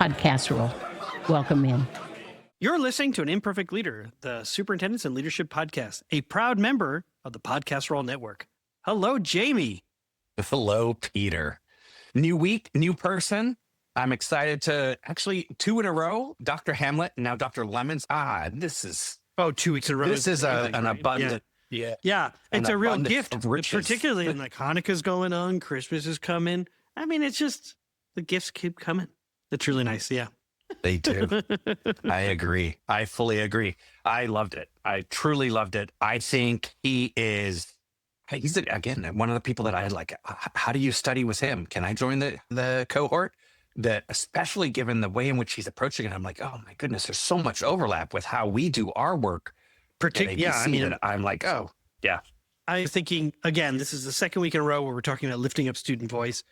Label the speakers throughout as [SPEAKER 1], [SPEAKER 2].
[SPEAKER 1] podcast role. Welcome in.
[SPEAKER 2] You're listening to An Imperfect Leader, the Superintendents and Leadership Podcast, a proud member of the Podcast Roll Network. Hello, Jamie.
[SPEAKER 3] Hello, Peter. New week, new person. I'm excited to actually 2 in a row, Dr. Hamlet and now Dr. Lemons. This is
[SPEAKER 2] 2 weeks in a row.
[SPEAKER 3] This is
[SPEAKER 2] amazing,
[SPEAKER 3] an
[SPEAKER 2] right?
[SPEAKER 3] abundant.
[SPEAKER 2] Yeah, it's a real gift,
[SPEAKER 3] riches.
[SPEAKER 2] particularly in like Hanukkah's going on, Christmas is coming. I mean, it's just the gifts keep coming. It's really nice. Yeah.
[SPEAKER 3] They do. I agree. I fully agree. I loved it. I truly loved it. I think he's again, one of the people that I like. How do you study with him? Can I join the cohort? That especially given the way in which he's approaching it, I'm like, oh my goodness, there's so much overlap with how we do our work. I'm like, oh yeah.
[SPEAKER 2] I'm thinking again, this is the second week in a row where we're talking about lifting up student voice.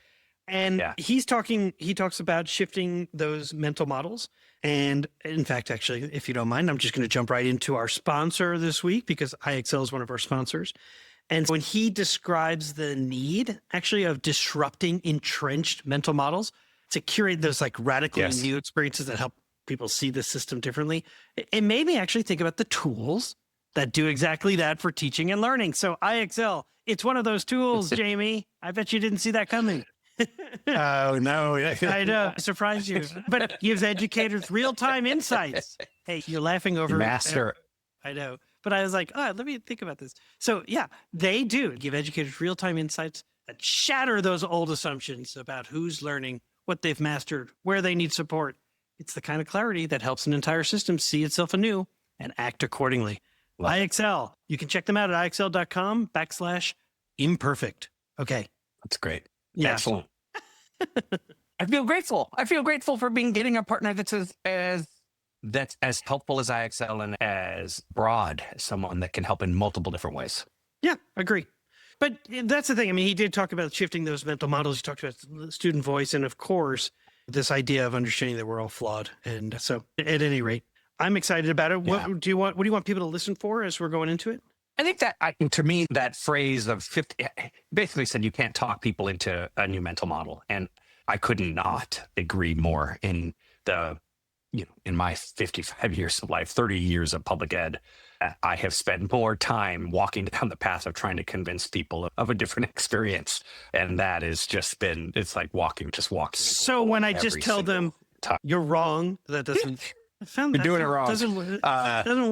[SPEAKER 2] And he talks about shifting those mental models. And in fact, actually, if you don't mind, I'm just going to jump right into our sponsor this week because IXL is one of our sponsors. And when he describes the need actually of disrupting entrenched mental models to curate those like radically new experiences that help people see the system differently, it made me actually think about the tools that do exactly that for teaching and learning. So IXL, it's one of those tools, Jamie. I bet you didn't see that coming.
[SPEAKER 3] Oh, no.
[SPEAKER 2] I know. I surprised you. But it gives educators real-time insights. Hey, you're laughing over
[SPEAKER 3] Master.
[SPEAKER 2] I know. But I was like, let me think about this. So yeah, they do give educators real-time insights that shatter those old assumptions about who's learning, what they've mastered, where they need support. It's the kind of clarity that helps an entire system see itself anew and act accordingly. IXL. You can check them out at ixl.com/imperfect. Okay.
[SPEAKER 3] That's great.
[SPEAKER 2] Yeah.
[SPEAKER 3] Excellent. I feel grateful. For getting a partner that's as helpful as IXL and as broad as someone that can help in multiple different ways.
[SPEAKER 2] Yeah, agree. But that's the thing. I mean, he did talk about shifting those mental models. He talked about student voice. And of course, this idea of understanding that we're all flawed. And so at any rate, I'm excited about it.
[SPEAKER 3] Yeah.
[SPEAKER 2] What do you want people to listen for as we're going into it?
[SPEAKER 3] I think that to me, that phrase of 50 basically said you can't talk people into a new mental model. And I could not agree more in my 55 years of life, 30 years of public ed. I have spent more time walking down the path of trying to convince people of a different experience. And that has just been, it's like walking.
[SPEAKER 2] So when I just tell them you're wrong, that doesn't, I found
[SPEAKER 3] You're doing it wrong.
[SPEAKER 2] Doesn't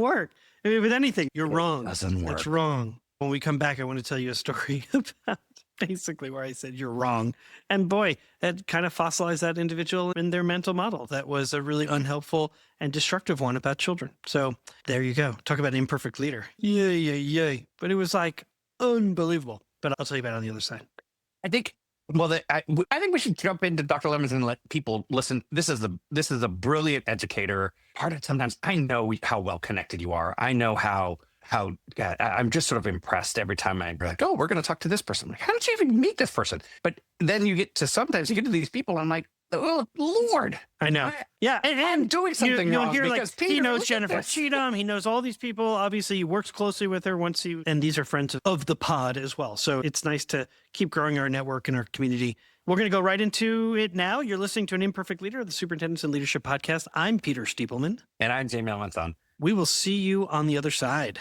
[SPEAKER 2] work. I mean, with anything, you're wrong.
[SPEAKER 3] Doesn't work.
[SPEAKER 2] It's wrong. When we come back, I want to tell you a story about basically where I said you're wrong. And boy, that kind of fossilized that individual in their mental model. That was a really unhelpful and destructive one about children. So there you go. Talk about an imperfect leader. Yay. But it was like unbelievable. But I'll tell you about it on the other side.
[SPEAKER 3] I think we should jump into Dr. Lemons and let people listen. This is a brilliant educator. Part of it, sometimes I know how well connected you are. I know how I'm just sort of impressed every time I'm like, oh, we're going to talk to this person. Like, how did you even meet this person? But then sometimes you get to these people and I'm like, oh, Lord.
[SPEAKER 2] I know. And
[SPEAKER 3] I'm doing something
[SPEAKER 2] you'll
[SPEAKER 3] wrong.
[SPEAKER 2] Hear like,
[SPEAKER 3] Peter,
[SPEAKER 2] he knows Jennifer Cheatham. He knows all these people. Obviously, he works closely with her and these are friends of the pod as well. So it's nice to keep growing our network and our community. We're going to go right into it now. You're listening to An Imperfect Leader, the Superintendents and Leadership Podcast. I'm Peter Stiepelman.
[SPEAKER 3] And I'm Jamie Almanthon.
[SPEAKER 2] We will see you on the other side.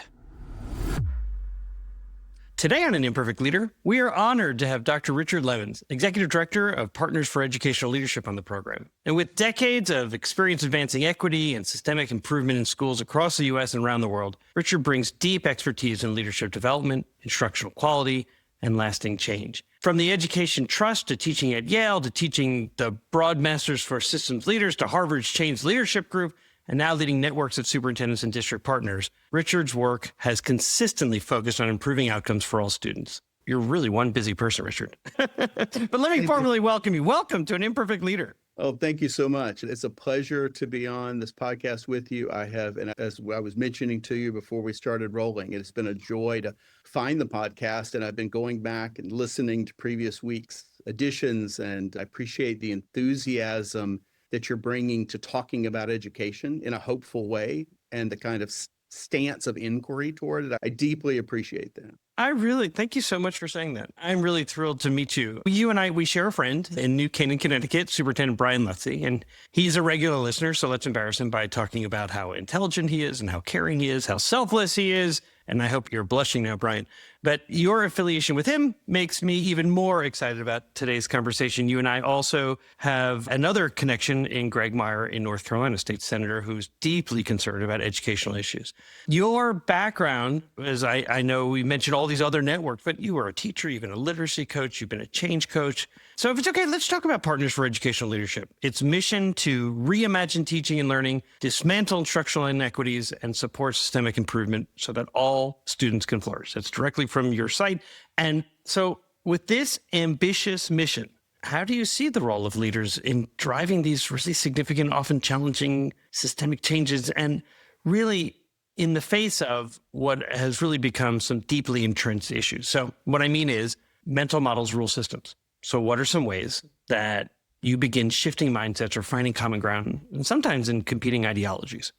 [SPEAKER 2] Today on An Imperfect Leader, we are honored to have Dr. Richard Lemons, Executive Director of Partners for Educational Leadership on the program. And with decades of experience advancing equity and systemic improvement in schools across the U.S. and around the world, Richard brings deep expertise in leadership development, instructional quality, and lasting change. From the Education Trust to teaching at Yale to teaching the Broad Masters for Systems Leaders to Harvard's Change Leadership Group, and now leading networks of superintendents and district partners, Richard's work has consistently focused on improving outcomes for all students. You're really one busy person, Richard. But let me formally welcome you. Welcome to An Imperfect Leader.
[SPEAKER 4] Oh, thank you so much. It's a pleasure to be on this podcast with you. And as I was mentioning to you before we started rolling, it's been a joy to find the podcast. And I've been going back and listening to previous week's editions, and I appreciate the enthusiasm that you're bringing to talking about education in a hopeful way and the kind of stance of inquiry toward it. I deeply appreciate that.
[SPEAKER 2] Thank you so much for saying that. I'm really thrilled to meet you. You and I, we share a friend in New Canaan, Connecticut, Superintendent Brian Lutzy, and he's a regular listener. So let's embarrass him by talking about how intelligent he is and how caring he is, how selfless he is. And I hope you're blushing now, Brian. But your affiliation with him makes me even more excited about today's conversation. You and I also have another connection in Greg Meyer in North Carolina, state senator, who's deeply concerned about educational issues. Your background, as I know we mentioned all these other networks, but you were a teacher, you've been a literacy coach, you've been a change coach. So if it's okay, let's talk about Partners for Educational Leadership. Its mission to reimagine teaching and learning, dismantle instructional inequities, and support systemic improvement so that all students can flourish. That's directly from your site. And so with this ambitious mission, how do you see the role of leaders in driving these really significant, often challenging systemic changes, and really in the face of what has really become some deeply entrenched issues? So what I mean is mental models rule systems. So what are some ways that you begin shifting mindsets or finding common ground, and sometimes in competing ideologies?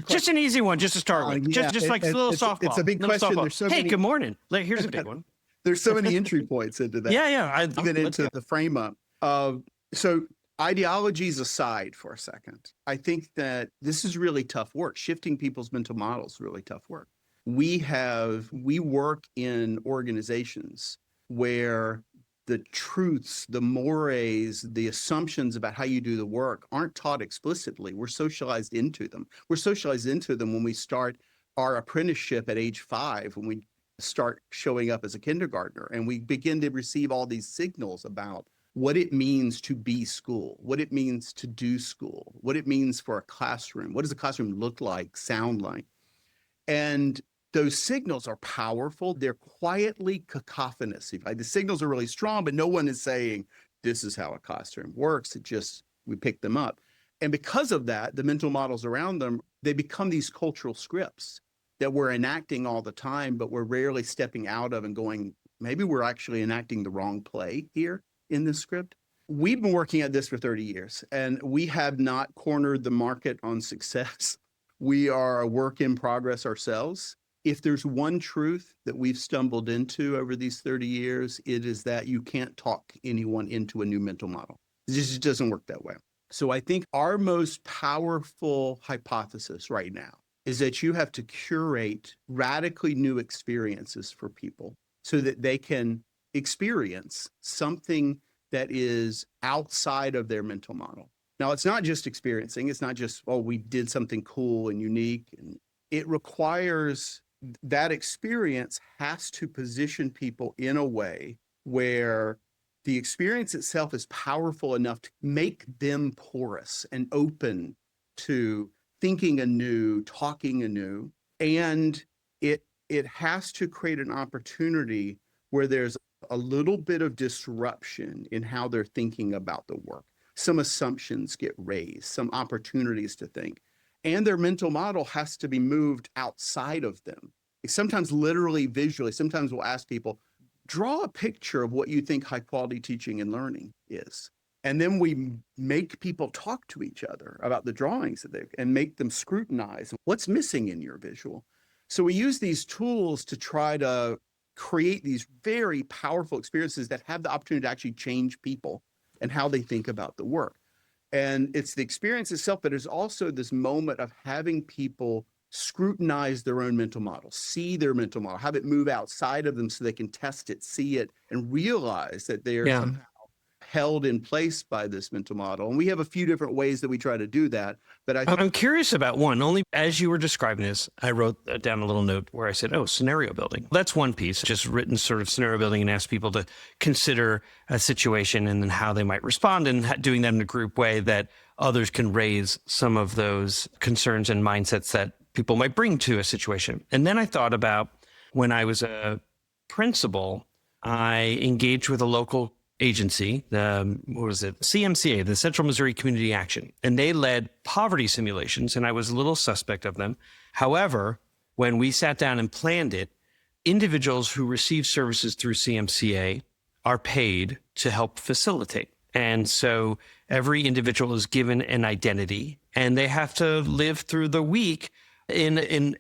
[SPEAKER 2] Just an easy one, just to start with.
[SPEAKER 4] Yeah,
[SPEAKER 2] just like a little softball.
[SPEAKER 4] It's a big question. There's so many,
[SPEAKER 2] good morning. Here's a big one.
[SPEAKER 4] There's so many entry points into that.
[SPEAKER 2] Yeah.
[SPEAKER 4] Even into the frame up. So ideologies aside for a second, I think that this is really tough work. Shifting people's mental models is really tough work. We work in organizations where the truths, the mores, the assumptions about how you do the work aren't taught explicitly. We're socialized into them. We're socialized into them when we start our apprenticeship at age 5, when we start showing up as a kindergartner, and we begin to receive all these signals about what it means to be school, what it means to do school, what it means for a classroom. What does a classroom look like, sound like? And those signals are powerful. They're quietly cacophonous. The signals are really strong, but no one is saying, this is how a classroom works. We pick them up. And because of that, the mental models around them, they become these cultural scripts that we're enacting all the time, but we're rarely stepping out of and going, maybe we're actually enacting the wrong play here in this script. We've been working at this for 30 years, and we have not cornered the market on success. We are a work in progress ourselves. If there's one truth that we've stumbled into over these 30 years, it is that you can't talk anyone into a new mental model. It just doesn't work that way. So I think our most powerful hypothesis right now is that you have to curate radically new experiences for people so that they can experience something that is outside of their mental model. Now, it's not just experiencing. It's not just, we did something cool and unique. And it requires that experience has to position people in a way where the experience itself is powerful enough to make them porous and open to thinking anew, talking anew. And it has to create an opportunity where there's a little bit of disruption in how they're thinking about the work. Some assumptions get raised, some opportunities to think. And their mental model has to be moved outside of them. Sometimes literally, visually. Sometimes we'll ask people, draw a picture of what you think high quality teaching and learning is. And then we make people talk to each other about the drawings and make them scrutinize what's missing in your visual. So we use these tools to try to create these very powerful experiences that have the opportunity to actually change people and how they think about the work. And it's the experience itself, but there's also this moment of having people scrutinize their own mental model, see their mental model, have it move outside of them so they can test it, see it, and realize that they are somehow held in place by this mental model. And we have a few different ways that we try to do that. But
[SPEAKER 2] I'm curious about one. Only as you were describing this, I wrote down a little note where I said, scenario building. That's one piece, just written sort of scenario building, and ask people to consider a situation and then how they might respond, and doing that in a group way that others can raise some of those concerns and mindsets that people might bring to a situation. And then I thought about when I was a principal, I engaged with a local agency, CMCA, the Central Missouri Community Action, and they led poverty simulations, and I was a little suspect of them. However, when we sat down and planned it, individuals who receive services through CMCA are paid to help facilitate. And so every individual is given an identity, and they have to live through the week in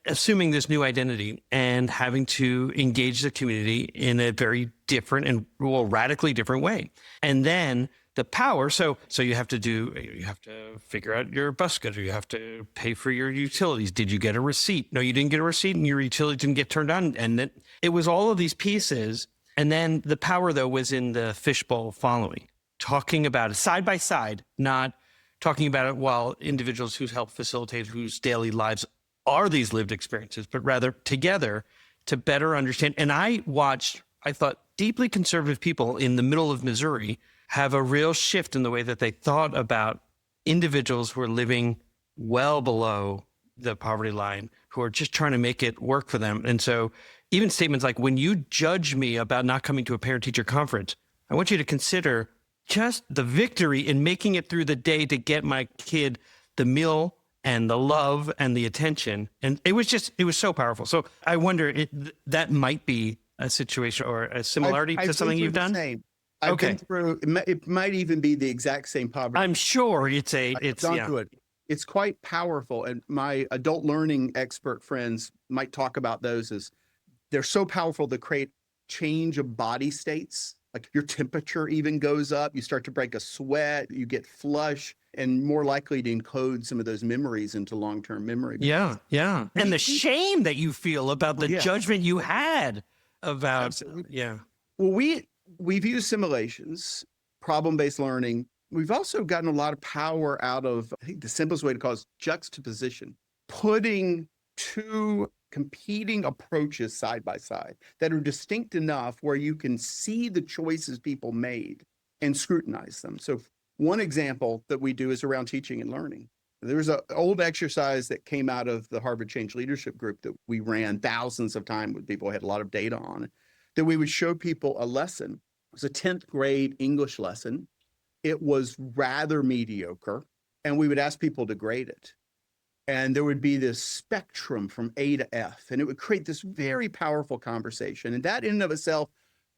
[SPEAKER 2] assuming this new identity and having to engage the community in a very different and radically different way. And then the power. So you have to figure out your bus schedule. You have to pay for your utilities. Did you get a receipt? No, you didn't get a receipt, and your utility didn't get turned on. And then it was all of these pieces. And then the power, though, was in the fishbowl following, talking about it side by side, not talking about it while individuals who help facilitate, whose daily lives are these lived experiences, but rather together to better understand. And I thought deeply conservative people in the middle of Missouri have a real shift in the way that they thought about individuals who are living well below the poverty line, who are just trying to make it work for them. And so even statements like, when you judge me about not coming to a parent-teacher conference, I want you to consider just the victory in making it through the day to get my kid the meal and the love and the attention. And it was so powerful. So I wonder, that might be a situation or a similarity to something you've done?
[SPEAKER 4] I've been through, it might even be the exact same poverty.
[SPEAKER 2] I'm sure it's
[SPEAKER 4] It's quite powerful. And my adult learning expert friends might talk about those as they're so powerful to create change of body states. Like your temperature even goes up, you start to break a sweat, you get flush, and more likely to encode some of those memories into long-term memory.
[SPEAKER 2] Yeah. And the shame that you feel about the judgment you had about,
[SPEAKER 4] Absolutely. Well, we've used simulations, problem-based learning. We've also gotten a lot of power out of, I think the simplest way to call it is juxtaposition, putting two competing approaches side by side that are distinct enough where you can see the choices people made and scrutinize them. So one example that we do is around teaching and learning. There's an old exercise that came out of the Harvard Change Leadership Group that we ran thousands of times with people, had a lot of data on it, that we would show people a lesson. It was a 10th grade English lesson. It was rather mediocre, and we would ask people to grade it. And there would be this spectrum from A to F, and it would create this very powerful conversation. And that in and of itself,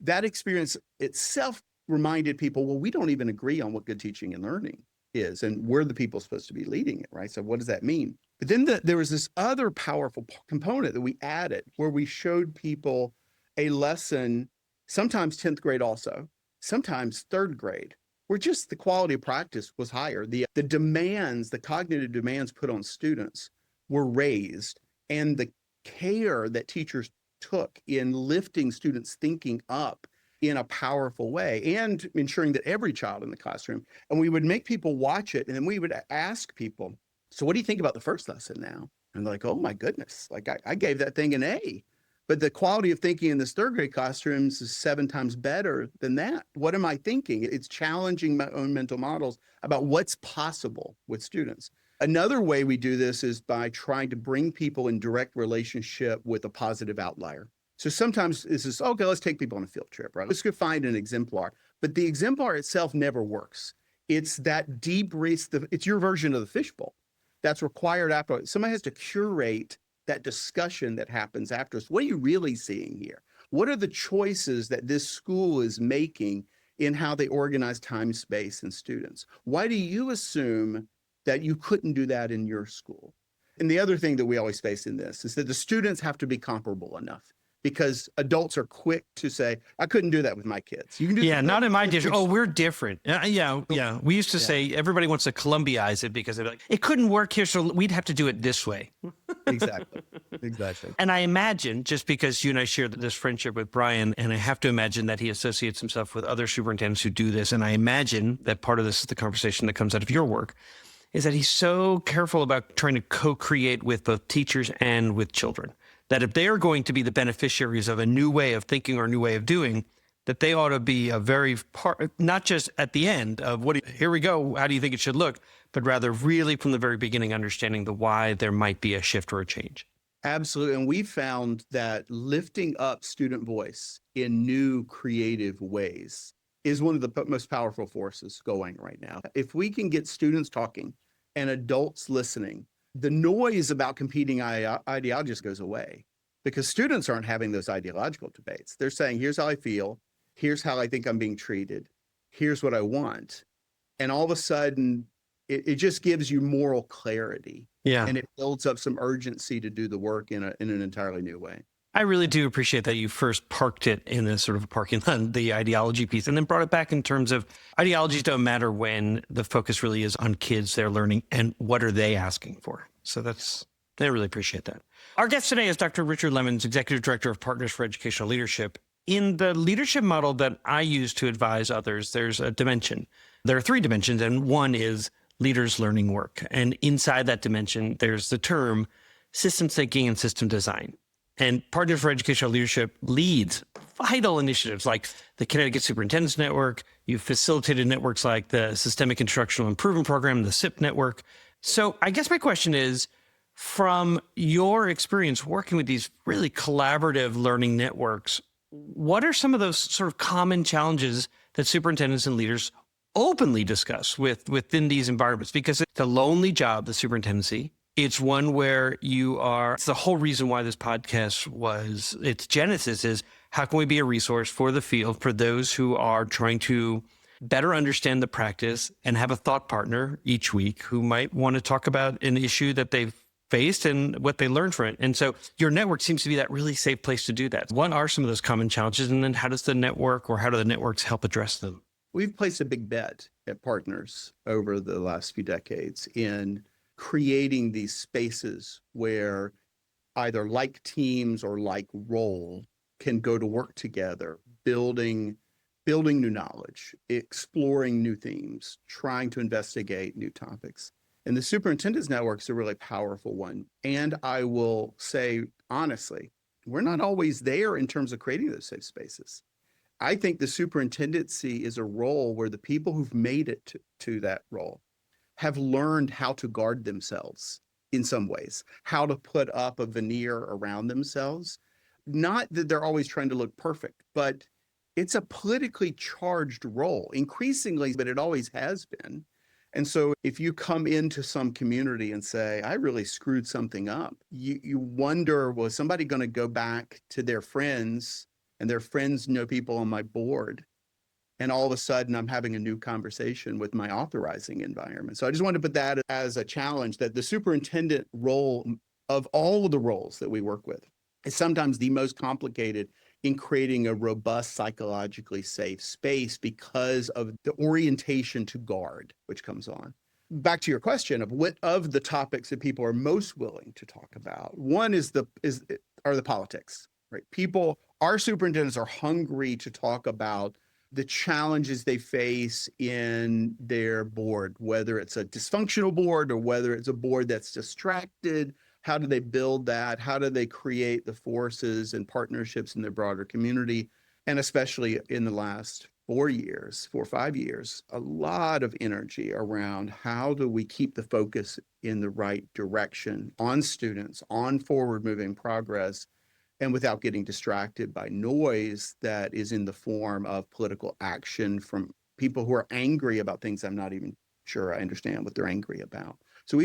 [SPEAKER 4] that experience itself reminded people, well, we don't even agree on what good teaching and learning is, and we're the people supposed to be leading it, right? So what does that mean? But then there was this other powerful component that we added where we showed people a lesson, sometimes 10th grade also, sometimes 3rd grade, where just the quality of practice was higher. The demands, the cognitive demands put on students were raised, and the care that teachers took in lifting students' thinking up in a powerful way and ensuring that every child in the classroom, and we would make people watch it, and then we would ask people, so what do you think about the first lesson now? And they're like, oh my goodness, like I gave that thing an A. But the quality of thinking in this 3rd grade classrooms is 7 times better than that. What am I thinking? It's challenging my own mental models about what's possible with students. Another way we do this is by trying to bring people in direct relationship with a positive outlier. So sometimes this is, okay, let's take people on a field trip, right? Let's go find an exemplar. But the exemplar itself never works. It's that deep it's your version of the fishbowl that's required after. Somebody has to curate that discussion that happens after us. What are you really seeing here? What are the choices that this school is making in how they organize time, space, and students? Why do you assume that you couldn't do that in your school? And the other thing that we always face in this is that the students have to be comparable enough, because adults are quick to say, I couldn't do that with my kids. You can do
[SPEAKER 2] not in my district. Oh, we're different. Yeah. We used to say everybody wants to Columbia-ize it because they're like, it couldn't work here, so we'd have to do it this way.
[SPEAKER 4] Exactly.
[SPEAKER 2] And I imagine, just because you and I share this friendship with Brian, and I have to imagine that he associates himself with other superintendents who do this, and I imagine that part of this is the conversation that comes out of your work, is that he's so careful about trying to co-create with both teachers and with children. That if they are going to be the beneficiaries of a new way of thinking or a new way of doing, that they ought to be a very part, not just at the end of here we go, how do you think it should look, but rather really from the very beginning, understanding the why there might be a shift or a change.
[SPEAKER 4] Absolutely. And we found that lifting up student voice in new creative ways is one of the most powerful forces going right now. If we can get students talking and adults listening, the noise about competing ideologies goes away, because students aren't having those ideological debates. They're saying, here's how I feel. Here's how I think I'm being treated. Here's what I want. And all of a sudden, it just gives you moral clarity.
[SPEAKER 2] Yeah.
[SPEAKER 4] And it builds up some urgency to do the work in an entirely new way.
[SPEAKER 2] I really do appreciate that you first parked it in a sort of a parking lot, the ideology piece, and then brought it back in terms of ideologies don't matter when the focus really is on kids, their learning, and what are they asking for. So I really appreciate that. Our guest today is Dr. Richard Lemons, Executive Director of Partners for Educational Leadership. In the leadership model that I use to advise others, there's a dimension. There are 3 dimensions, and one is leaders learning work. And inside that dimension, there's the term systems thinking and system design. And Partners for Educational Leadership leads vital initiatives like the Connecticut Superintendents Network. You've facilitated networks like the Systemic Instructional Improvement Program, the SIP network. So I guess my question is, from your experience working with these really collaborative learning networks, what are some of those sort of common challenges that superintendents and leaders openly discuss within these environments? Because it's a lonely job, the superintendency. It's one where it's the whole reason why this podcast its genesis is how can we be a resource for the field, for those who are trying to better understand the practice and have a thought partner each week who might want to talk about an issue that they've faced and what they learned from it. And so your network seems to be that really safe place to do that. What are some of those common challenges? And then how do the networks help address them?
[SPEAKER 4] We've placed a big bet at Partners over the last few decades in creating these spaces where either like teams or like role can go to work together, building new knowledge, exploring new themes, trying to investigate new topics. And the Superintendents Network is a really powerful one. And I will say, honestly, we're not always there in terms of creating those safe spaces. I think the superintendency is a role where the people who've made it to that role have learned how to guard themselves in some ways, how to put up a veneer around themselves. Not that they're always trying to look perfect, but it's a politically charged role, increasingly, but it always has been. And so if you come into some community and say, I really screwed something up, you wonder, was somebody going to go back to their friends, and their friends know people on my board, and all of a sudden I'm having a new conversation with my authorizing environment. So I just want to put that as a challenge, that the superintendent role of all of the roles that we work with is sometimes the most complicated in creating a robust, psychologically safe space because of the orientation to guard, which comes on. Back to your question of what of the topics that people are most willing to talk about. One are the politics, right? Our superintendents are hungry to talk about the challenges they face in their board, whether it's a dysfunctional board or whether it's a board that's distracted. How do they build that? How do they create the forces and partnerships in their broader community? And especially in the last 4 or 5 years, a lot of energy around how do we keep the focus in the right direction on students, on forward-moving progress, and without getting distracted by noise that is in the form of political action from people who are angry about things I'm not even sure I understand what they're angry about. So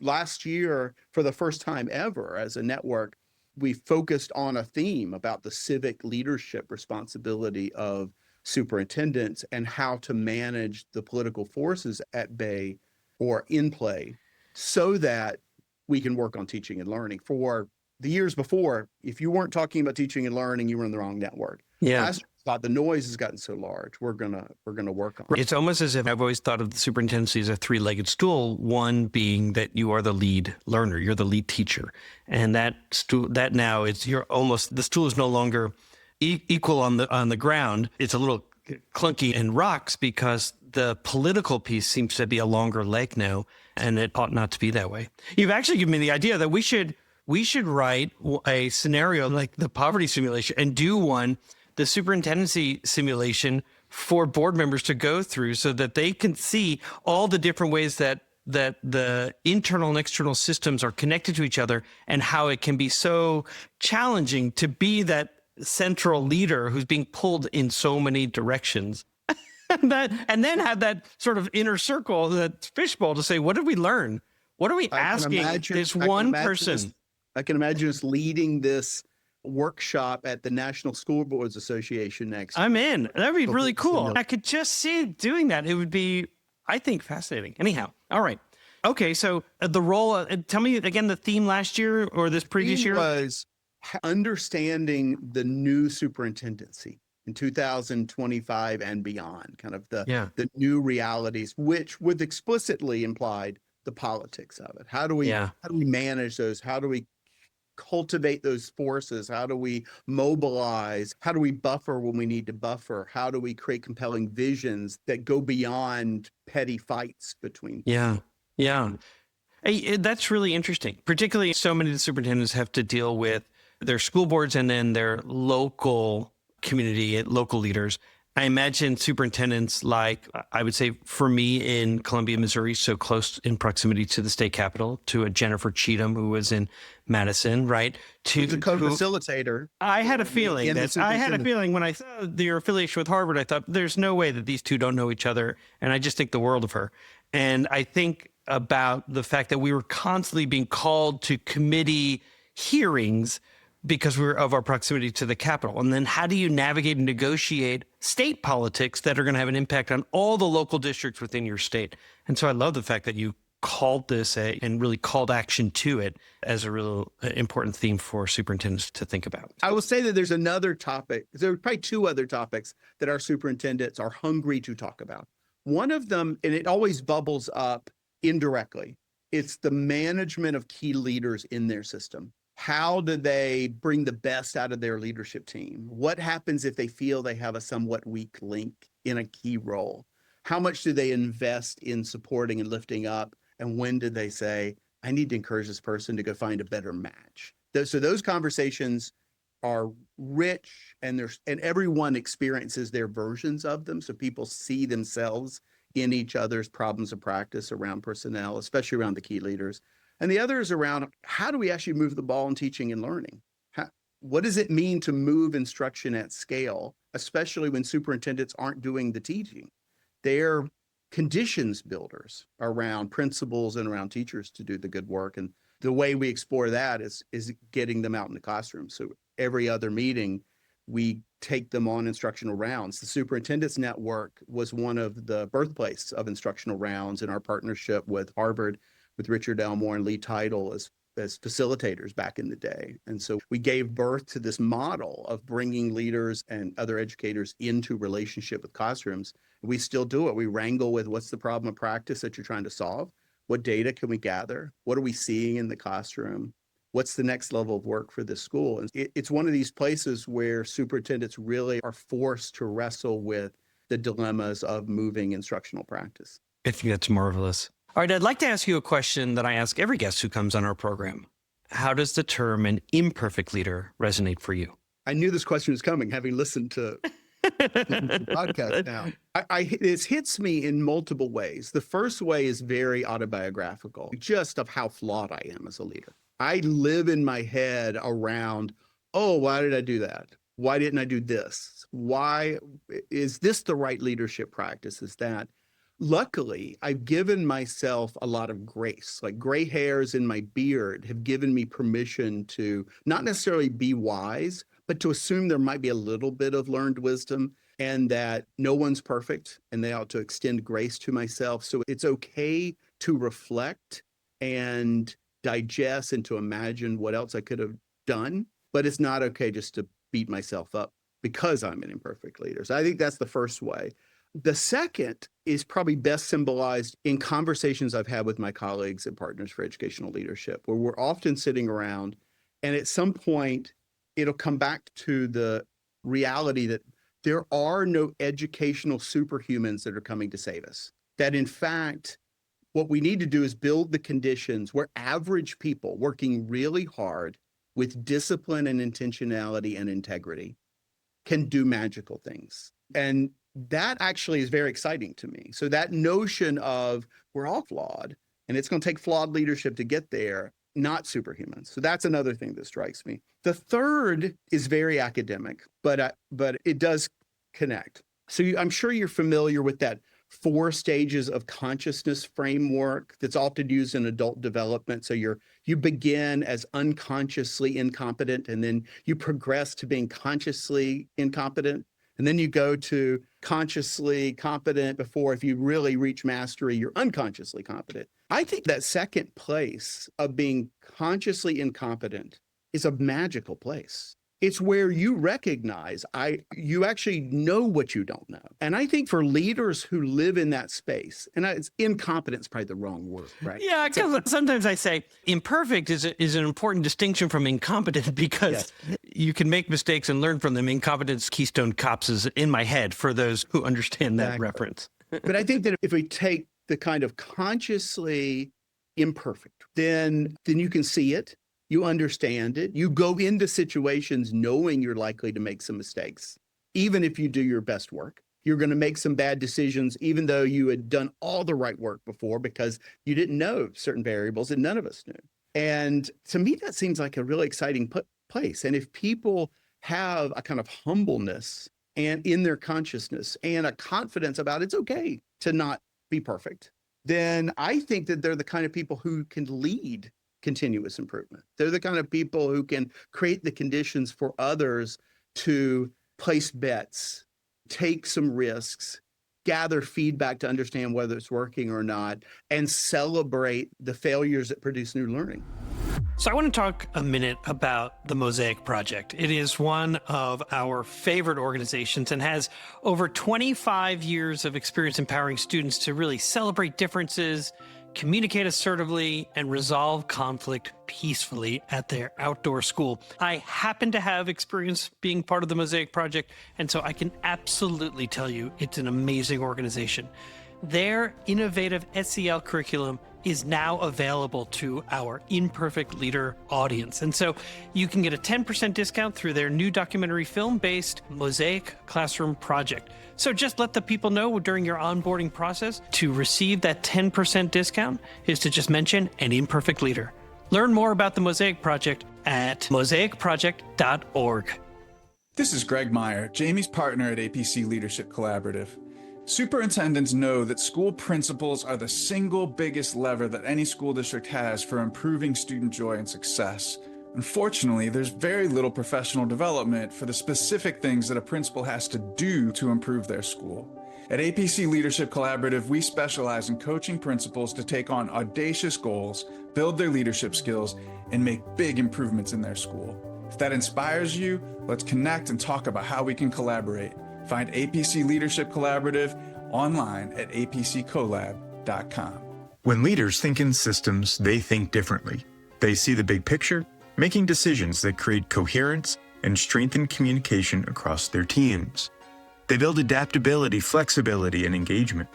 [SPEAKER 4] last year, for the first time ever as a network, we focused on a theme about the civic leadership responsibility of superintendents and how to manage the political forces at bay or in play so that we can work on teaching and learning. For the years before, if you weren't talking about teaching and learning, you were in the wrong network.
[SPEAKER 2] Yeah.
[SPEAKER 4] Last year, the noise has gotten so large. We're gonna work on it.
[SPEAKER 2] It's almost as if I've always thought of the superintendency as a 3-legged stool. One being that you are the lead learner, you're the lead teacher, and the stool is no longer equal on the ground. It's a little clunky and rocks because the political piece seems to be a longer leg now, and it ought not to be that way. You've actually given me the idea that we should write a scenario like the poverty simulation and do the superintendency simulation for board members to go through so that they can see all the different ways that the internal and external systems are connected to each other and how it can be so challenging to be that central leader who's being pulled in so many directions. and then have that sort of inner circle, that fishbowl to say, what did we learn? What are we asking this one person?
[SPEAKER 4] I can imagine us leading this workshop at the National School Boards Association next.
[SPEAKER 2] I'm in. That'd be really cool. I could just see doing that. It would be I think fascinating. Anyhow, all right. Okay, so the role, tell me again the theme last year or this previous year?
[SPEAKER 4] Was understanding the new superintendency in 2025 and beyond, kind of the new realities, which would explicitly implied the politics of it. How do we manage those? How do we cultivate those forces? How do we mobilize? How do we buffer when we need to buffer? How do we create compelling visions that go beyond petty fights between?
[SPEAKER 2] Yeah. Hey, that's really interesting. Particularly, so many of the superintendents have to deal with their school boards and then their local community, local leaders. I imagine superintendents like, I would say for me in Columbia, Missouri, so close in proximity to the state capitol, to a Jennifer Cheatham who was in Madison, right?
[SPEAKER 4] To the co-facilitator.
[SPEAKER 2] I had a feeling when I saw your affiliation with Harvard, I thought there's no way that these two don't know each other. And I just think the world of her. And I think about the fact that we were constantly being called to committee hearings because we're of our proximity to the Capitol. And then how do you navigate and negotiate state politics that are going to have an impact on all the local districts within your state? And so I love the fact that you called this and really called action to it as a real important theme for superintendents to think about.
[SPEAKER 4] I will say that there's another topic. There are probably two other topics that our superintendents are hungry to talk about. One of them, and it always bubbles up indirectly, it's the management of key leaders in their system. How do they bring the best out of their leadership team? What happens if they feel they have a somewhat weak link in a key role? How much do they invest in supporting and lifting up? And when do they say, I need to encourage this person to go find a better match? So those conversations are rich, and everyone experiences their versions of them. So people see themselves in each other's problems of practice around personnel, especially around the key leaders. And the other is around how do we actually move the ball in teaching and learning? What does it mean to move instruction at scale, especially when superintendents aren't doing the teaching? They're conditions builders around principals and around teachers to do the good work. And the way we explore that is getting them out in the classroom. So every other meeting, we take them on instructional rounds. The Superintendents Network was one of the birthplace of instructional rounds in our partnership with Harvard, with Richard Elmore and Lee Title as facilitators back in the day. And so we gave birth to this model of bringing leaders and other educators into relationship with classrooms. We still do it. We wrangle with what's the problem of practice that you're trying to solve? What data can we gather? What are we seeing in the classroom? What's the next level of work for this school? And it's one of these places where superintendents really are forced to wrestle with the dilemmas of moving instructional practice.
[SPEAKER 2] I think that's marvelous. All right, I'd like to ask you a question that I ask every guest who comes on our program. How does the term an imperfect leader resonate for you?
[SPEAKER 4] I knew this question was coming, having listened to the podcast now. It hits me in multiple ways. The first way is very autobiographical, just of how flawed I am as a leader. I live in my head around, oh, why did I do that? Why didn't I do this? Why is this the right leadership practice? Is that? Luckily, I've given myself a lot of grace. Like gray hairs in my beard have given me permission to not necessarily be wise, but to assume there might be a little bit of learned wisdom and that no one's perfect and they ought to extend grace to myself. So it's okay to reflect and digest and to imagine what else I could have done, but it's not okay just to beat myself up because I'm an imperfect leader. So I think that's the first way. The second is probably best symbolized in conversations I've had with my colleagues at Partners for Educational Leadership, where we're often sitting around and at some point it'll come back to the reality that there are no educational superhumans that are coming to save us. That in fact, what we need to do is build the conditions where average people working really hard with discipline and intentionality and integrity can do magical things. And that actually is very exciting to me. So that notion of we're all flawed and it's going to take flawed leadership to get there, not superhumans. So that's another thing that strikes me. The third is very academic, but it does connect. So I'm sure you're familiar with that 4 stages of consciousness framework that's often used in adult development. So you begin as unconsciously incompetent, and then you progress to being consciously incompetent. And then you go to consciously competent before, if you really reach mastery, you're unconsciously competent. I think that second place of being consciously incompetent is a magical place. It's where you recognize you actually know what you don't know. And I think for leaders who live in that space, and incompetence is probably the wrong word, right?
[SPEAKER 2] Yeah, because sometimes I say imperfect is an important distinction from incompetent because you can make mistakes and learn from them. Incompetence, Keystone Cops is in my head for those who understand that reference.
[SPEAKER 4] But I think that if we take the kind of consciously imperfect, then you can see it. You understand it. You go into situations knowing you're likely to make some mistakes. Even if you do your best work, you're going to make some bad decisions, even though you had done all the right work before because you didn't know certain variables that none of us knew. And to me, that seems like a really exciting place. And if people have a kind of humbleness and in their consciousness and a confidence about it's okay to not be perfect, then I think that they're the kind of people who can lead continuous improvement. They're the kind of people who can create the conditions for others to place bets, take some risks, gather feedback to understand whether it's working or not, and celebrate the failures that produce new learning.
[SPEAKER 2] So I want to talk a minute about the Mosaic Project. It is one of our favorite organizations and has over 25 years of experience empowering students to really celebrate differences, communicate assertively, and resolve conflict peacefully at their outdoor school. I happen to have experience being part of the Mosaic Project, and so I can absolutely tell you it's an amazing organization. Their innovative SEL curriculum is now available to our Imperfect Leader audience. And so you can get a 10% discount through their new documentary film-based Mosaic Classroom Project. So just let the people know during your onboarding process to receive that 10% discount is to just mention an Imperfect Leader. Learn more about the Mosaic Project at mosaicproject.org.
[SPEAKER 5] This is Greg Meyer, Jamie's partner at APC Leadership Collaborative. Superintendents know that school principals are the single biggest lever that any school district has for improving student joy and success. Unfortunately, there's very little professional development for the specific things that a principal has to do to improve their school. At APC Leadership Collaborative, we specialize in coaching principals to take on audacious goals, build their leadership skills, and make big improvements in their school. If that inspires you, let's connect and talk about how we can collaborate. Find APC Leadership Collaborative online at apccolab.com.
[SPEAKER 6] When leaders think in systems, they think differently. They see the big picture, making decisions that create coherence and strengthen communication across their teams. They build adaptability, flexibility, and engagement.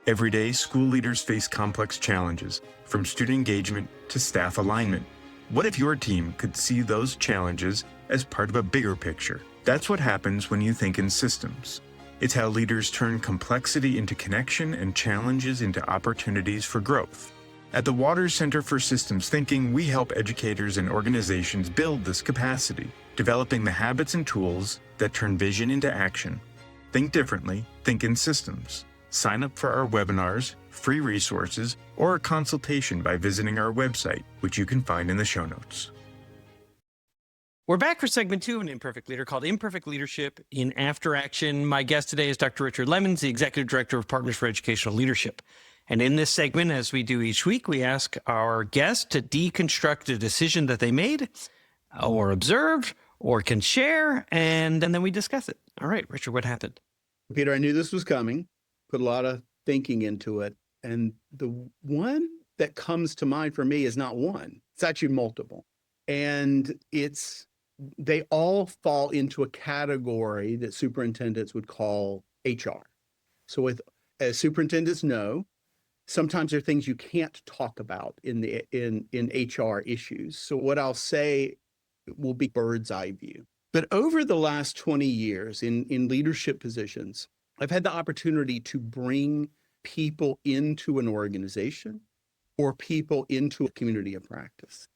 [SPEAKER 6] Every day, school leaders face complex challenges, from student engagement to staff alignment. What if your team could see those challenges as part of a bigger picture? That's what happens when you think in systems. It's how leaders turn complexity into connection and challenges into opportunities for growth. At the Waters Center for Systems Thinking, we help educators and organizations build this capacity, developing the habits and tools that turn vision into action. Think differently, think in systems. Sign up for our webinars, free resources, or a consultation by visiting our website, which you can find in the show notes.
[SPEAKER 2] We're back for segment 2 of an Imperfect Leader called Imperfect Leadership in After Action. My guest today is Dr. Richard Lemons, the Executive Director of Partners for Educational Leadership. And in this segment, as we do each week, we ask our guests to deconstruct a decision that they made or observed or can share, and then we discuss it. All right, Richard, what happened?
[SPEAKER 4] Peter, I knew this was coming, put a lot of thinking into it. And the one that comes to mind for me is not one, it's actually multiple. And they all fall into a category that superintendents would call HR. So as superintendents know, sometimes there are things you can't talk about in HR issues. So what I'll say will be bird's eye view. But over the last 20 years in leadership positions, I've had the opportunity to bring people into an organization or people into a community of practice.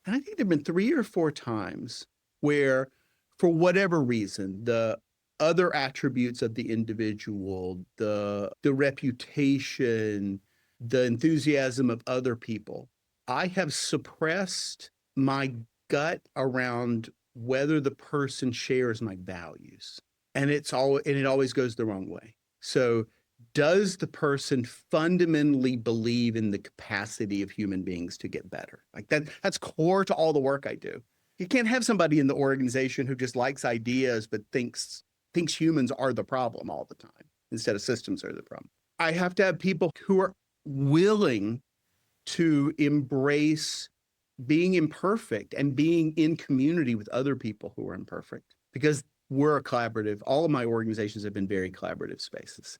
[SPEAKER 4] And I think there have been 3 or 4 times where, for whatever reason, the other attributes of the individual, the reputation, the enthusiasm of other people, I have suppressed my gut around whether the person shares my values. and it always goes the wrong way. So does the person fundamentally believe in the capacity of human beings to get better? Like that's core to all the work I do. You can't have somebody in the organization who just likes ideas but thinks humans are the problem all the time instead of systems are the problem. I have to have people who are willing to embrace being imperfect and being in community with other people who are imperfect, because we're a collaborative. All of my organizations have been very collaborative spaces.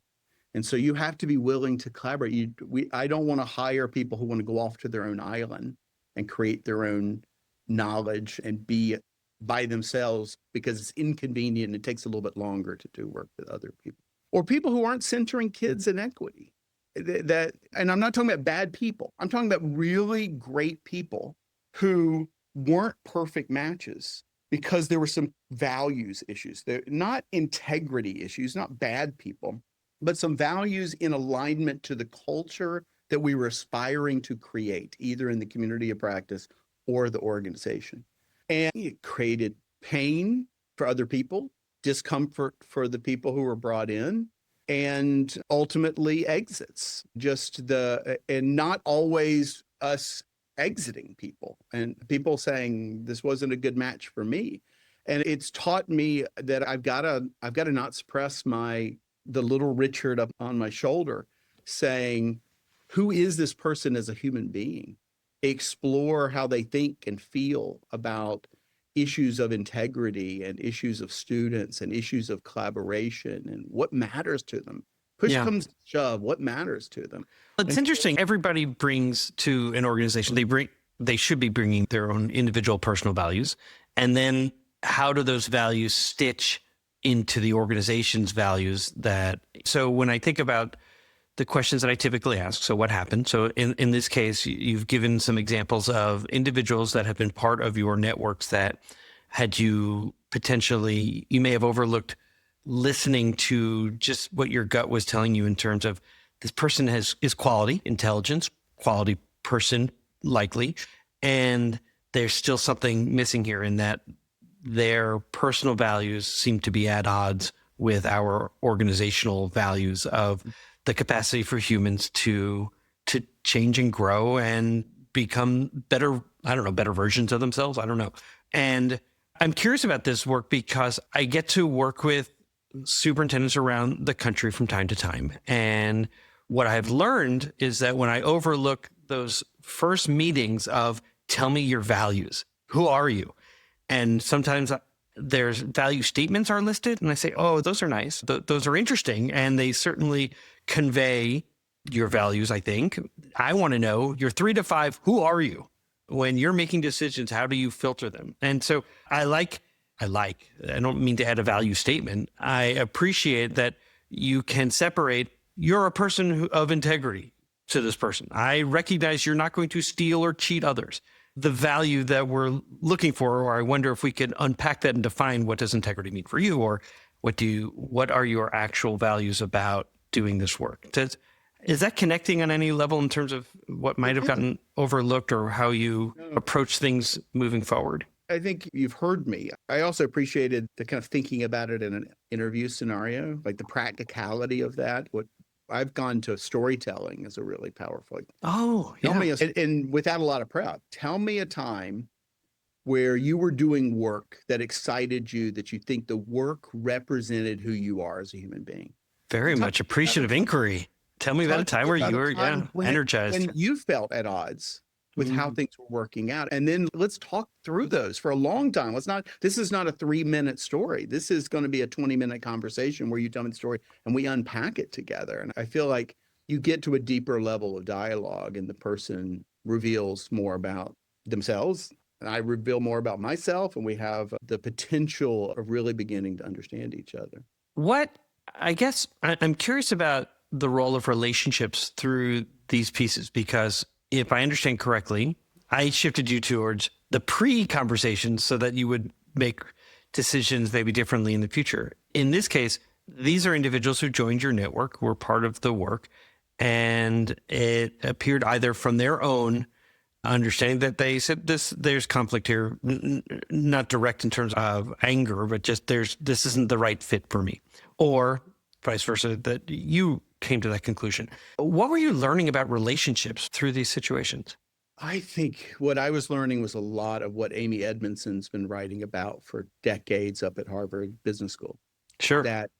[SPEAKER 4] And so you have to be willing to collaborate. I don't want to hire people who want to go off to their own island and create their own knowledge and be by themselves, because it's inconvenient and it takes a little bit longer to do work with other people. Or people who aren't centering kids in equity. And I'm not talking about bad people. I'm talking about really great people who weren't perfect matches because there were some values issues. They're not integrity issues, not bad people, but some values in alignment to the culture that we were aspiring to create, either in the community of practice or the organization. And it created pain for other people, discomfort for the people who were brought in, and ultimately exits. And not always us exiting people and people saying this wasn't a good match for me. And it's taught me that I've got to not suppress the little Richard up on my shoulder saying, who is this person as a human being? Explore how they think and feel about issues of integrity and issues of students and issues of collaboration and what matters to them. Push comes to shove, what matters to them.
[SPEAKER 2] It's interesting. Everybody brings to an organization, they should be bringing their own individual personal values. And then how do those values stitch into the organization's values? So when I think about the questions that I typically ask, so what happened? So in this case, you've given some examples of individuals that have been part of your networks that had you may have overlooked listening to just what your gut was telling you in terms of this person is quality, intelligence, quality person, likely, and there's still something missing here in that their personal values seem to be at odds with our organizational values of the capacity for humans to change and grow and become better versions of themselves. I don't know. And I'm curious about this work because I get to work with superintendents around the country from time to time. And what I've learned is that when I overlook those first meetings of tell me your values, who are you? And sometimes there's value statements are listed and I say, oh, those are nice. Those are interesting. And they certainly convey your values, I think. I want to know your 3 to 5, who are you? When you're making decisions, how do you filter them? And so I don't mean to add a value statement. I appreciate that you can separate, you're a person of integrity to this person. I recognize you're not going to steal or cheat others. The value that we're looking for, or I wonder if we could unpack that and define what does integrity mean for you, or what are your actual values about doing this work? Is that connecting on any level in terms of what might have gotten overlooked or how you approach things moving forward?
[SPEAKER 4] I think you've heard me. I also appreciated the kind of thinking about it in an interview scenario, like the practicality of that. What I've gone to storytelling is a really powerful.
[SPEAKER 2] Oh, yeah.
[SPEAKER 4] Tell me, and without a lot of prep, tell me a time where you were doing work that excited you, that you think the work represented who you are as a human being.
[SPEAKER 2] Very much appreciative inquiry. Tell me about a time where you were energized.
[SPEAKER 4] When you felt at odds with how things were working out. And then let's talk through those for a long time. This is not a 3-minute story. This is going to be a 20-minute conversation where you tell me the story and we unpack it together. And I feel like you get to a deeper level of dialogue and the person reveals more about themselves. And I reveal more about myself, and we have the potential of really beginning to understand each other.
[SPEAKER 2] I guess I'm curious about the role of relationships through these pieces, because if I understand correctly, I shifted you towards the pre-conversations so that you would make decisions maybe differently in the future. In this case, these are individuals who joined your network, who were part of the work, and it appeared either from their own understanding that they said there's conflict here, not direct in terms of anger, but just this isn't the right fit for me, or vice versa, that you came to that conclusion. What were you learning about relationships through these situations?
[SPEAKER 4] I think what I was learning was a lot of what Amy Edmondson's been writing about for decades up at Harvard Business School.
[SPEAKER 2] Sure.
[SPEAKER 4] That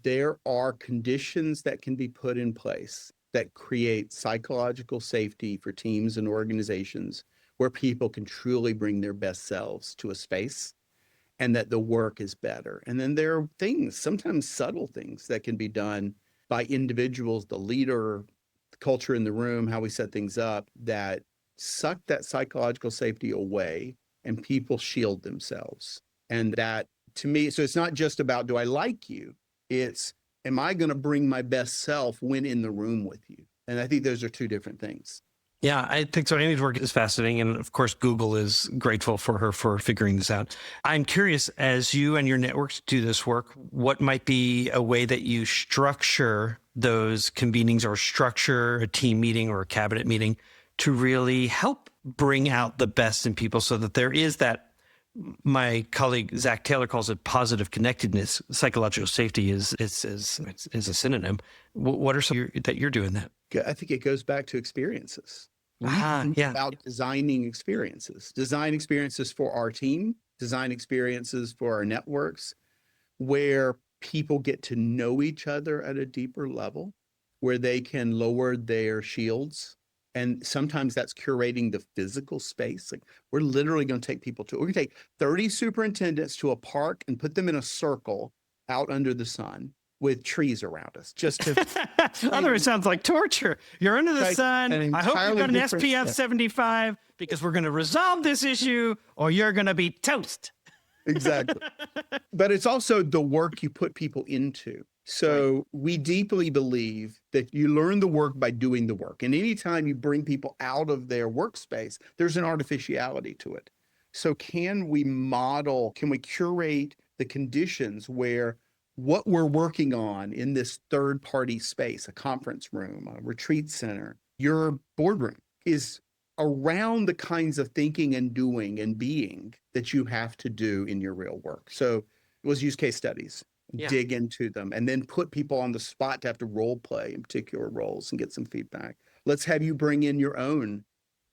[SPEAKER 4] there are conditions that can be put in place that create psychological safety for teams and organizations where people can truly bring their best selves to a space, and that the work is better. And then there are things, sometimes subtle things, that can be done by individuals, the leader, the culture in the room, how we set things up, that suck that psychological safety away and people shield themselves. And that, to me, so it's not just about, do I like you? It's, am I going to bring my best self when in the room with you? And I think those are two different things.
[SPEAKER 2] Yeah, I think so. Amy's work is fascinating. And of course, Google is grateful for her for figuring this out. I'm curious, as you and your networks do this work, what might be a way that you structure those convenings or structure a team meeting or a cabinet meeting to really help bring out the best in people so that there is that, my colleague Zach Taylor calls it positive connectedness. Psychological safety is a synonym. What are some that you're doing that?
[SPEAKER 4] I think it goes back to experiences.
[SPEAKER 2] Yeah.
[SPEAKER 4] About designing experiences for our team, design experiences for our networks, where people get to know each other at a deeper level, where they can lower their shields. And sometimes that's curating the physical space. Like, we're literally going to take people we're going to take 30 superintendents to a park and put them in a circle out under the sun with trees around us, just to.
[SPEAKER 2] Otherwise, it sounds like torture. You're under the sun. I hope you've got an
[SPEAKER 4] different-
[SPEAKER 2] SPF 75 because we're going to resolve this issue, or you're going to be toast.
[SPEAKER 4] Exactly. But it's also the work you put people into. So we deeply believe that you learn the work by doing the work. And anytime you bring people out of their workspace, there's an artificiality to it. So can we curate the conditions where what we're working on in this third-party space, a conference room, a retreat center, your boardroom, is around the kinds of thinking and doing and being that you have to do in your real work. So let's use case studies, dig into them, and then put people on the spot to have to role play in particular roles and get some feedback. Let's have you bring in your own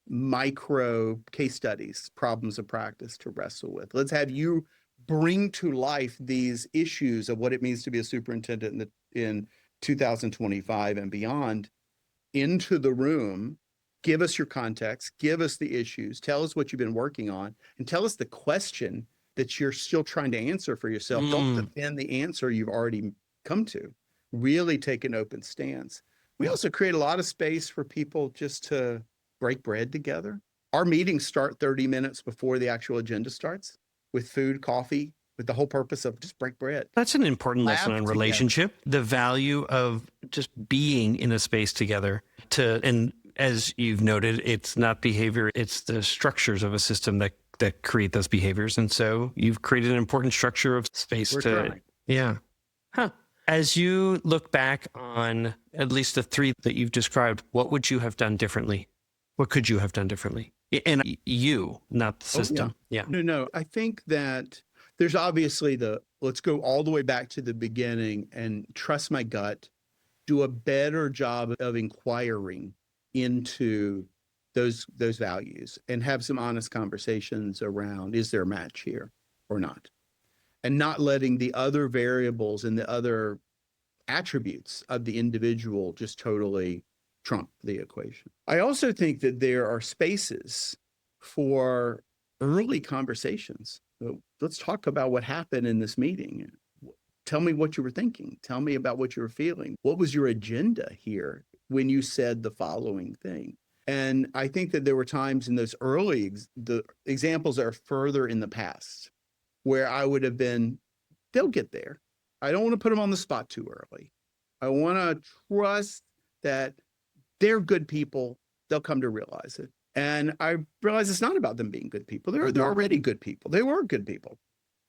[SPEAKER 4] micro case studies, problems of practice to wrestle with. Let's have you bring to life these issues of what it means to be a superintendent in 2025 and beyond into the room. Give us your context, give us the issues, tell us what you've been working on, and tell us the question that you're still trying to answer for yourself. Don't defend the answer you've already come to. Really take an open stance. We also create a lot of space for people just to break bread together. Our meetings start 30 minutes before the actual agenda starts, with food, coffee, with the whole purpose of just break bread.
[SPEAKER 2] That's an important lesson on
[SPEAKER 4] together.
[SPEAKER 2] relationship, the value of just being in a space together and as you've noted, it's not behavior, it's the structures of a system that create those behaviors. And so you've created an important structure of space yeah. As you look back on at least the three that you've described, what would you have done differently? What could you have done differently? And you, not the system.
[SPEAKER 4] No. I think that there's obviously let's go all the way back to the beginning and trust my gut, do a better job of inquiring into those values and have some honest conversations around, is there a match here or not? And not letting the other variables and the other attributes of the individual just totally trump the equation. I also think that there are spaces for early conversations. Let's talk about what happened in this meeting. Tell me what you were thinking. Tell me about what you were feeling. What was your agenda here when you said the following thing? And I think that there were times in those the examples that are further in the past where I would have been, they'll get there. I don't want to put them on the spot too early. I want to trust that they're good people. They'll come to realize it. And I realize it's not about them being good people. They're already good people. They were good people.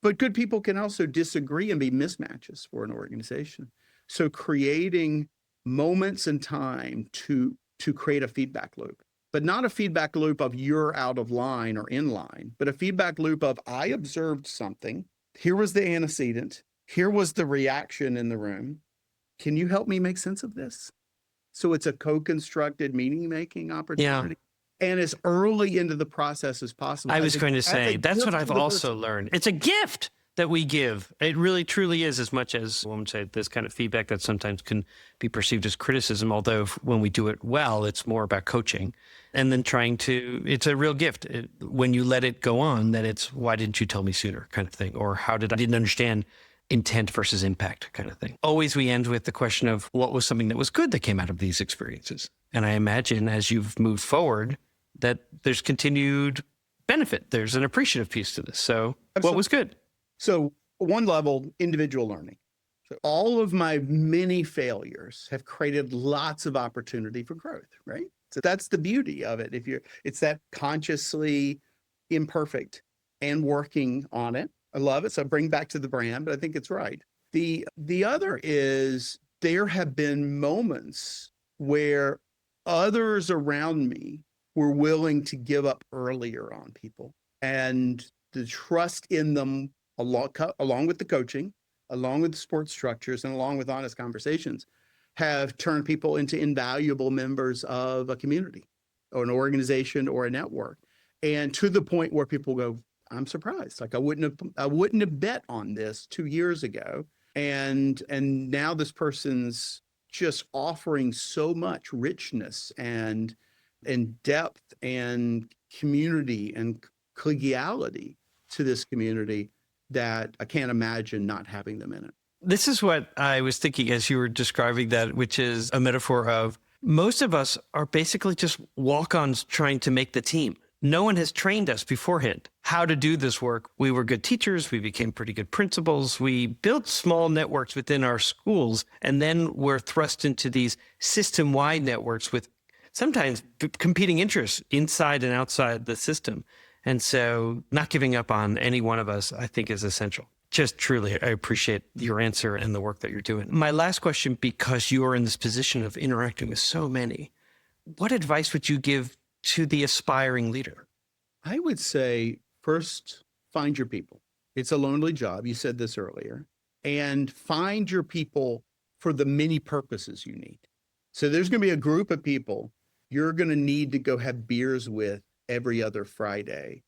[SPEAKER 4] But good people can also disagree and be mismatches for an organization. So creating moments and time to create a feedback loop but not a feedback loop of you're out of line or in line, but a feedback loop of I observed something. Here was the antecedent. Here was the reaction in the room. Can you help me make sense of this? So it's a co-constructed meaning-making opportunity. And as early into the process as possible.
[SPEAKER 2] I was going to say, that's what I've also learned. It's a gift that we give. It really, truly is, as much as one would say this kind of feedback that sometimes can be perceived as criticism, although when we do it well, it's more about coaching. And then it's a real gift. When you let it go on, that it's, why didn't you tell me sooner kind of thing? Or I didn't understand intent versus impact kind of thing. Always we end with the question of what was something that was good that came out of these experiences. And I imagine as you've moved forward, that there's continued benefit. There's an appreciative piece to this. So what was good?
[SPEAKER 4] So one level, individual learning. So all of my many failures have created lots of opportunity for growth, right? So that's the beauty of it. It's that consciously imperfect and working on it. I love it. So I bring back to the brand, but I think it's right. The other is there have been moments where others around me were willing to give up earlier on people, and the trust in them along with the coaching, along with the support structures, and along with honest conversations have turned people into invaluable members of a community or an organization or a network. And to the point where people go, I'm surprised. Like I wouldn't have bet on this 2 years ago. And now this person's just offering so much richness and depth and community and collegiality to this community that I can't imagine not having them in it.
[SPEAKER 2] This is what I was thinking as you were describing that, which is a metaphor of most of us are basically just walk-ons trying to make the team. No one has trained us beforehand how to do this work. We were good teachers. We became pretty good principals. We built small networks within our schools, and then we're thrust into these system-wide networks with sometimes competing interests inside and outside the system. And so not giving up on any one of us, I think, is essential. Just truly, I appreciate your answer and the work that you're doing. My last question, because you are in this position of interacting with so many, what advice would you give to the aspiring leader?
[SPEAKER 4] I would say, first, find your people. It's a lonely job. You said this earlier. And find your people for the many purposes you need. So there's going to be a group of people you're going to need to go have beers with every other Friday,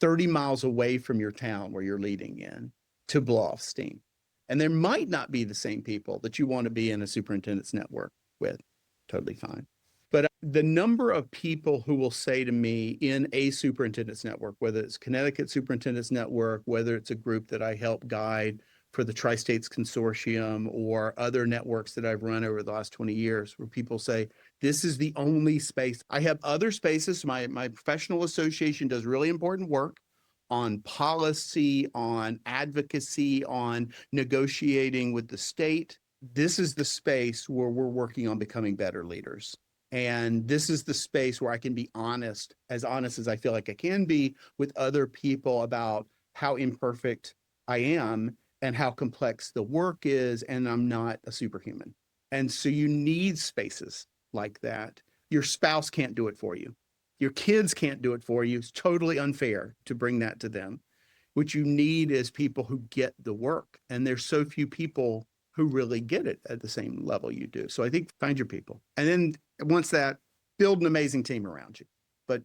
[SPEAKER 4] 30 miles away from your town where you're leading in to blow off steam. And there might not be the same people that you want to be in a superintendent's network with. Totally fine. But the number of people who will say to me in a superintendent's network, whether it's Connecticut Superintendent's Network, whether it's a group that I help guide for the Tri-States Consortium or other networks that I've run over the last 20 years, where people say, this is the only space. I have other spaces. My professional association does really important work on policy, on advocacy, on negotiating with the state. This is the space where we're working on becoming better leaders. And this is the space where I can be honest as I feel like I can be with other people about how imperfect I am and how complex the work is, and I'm not a superhuman. And so you need spaces like that. Your spouse can't do it for you. Your kids can't do it for you. It's totally unfair to bring that to them. What you need is people who get the work. And there's so few people who really get it at the same level you do. So I think find your people. And then once that, build an amazing team around you. But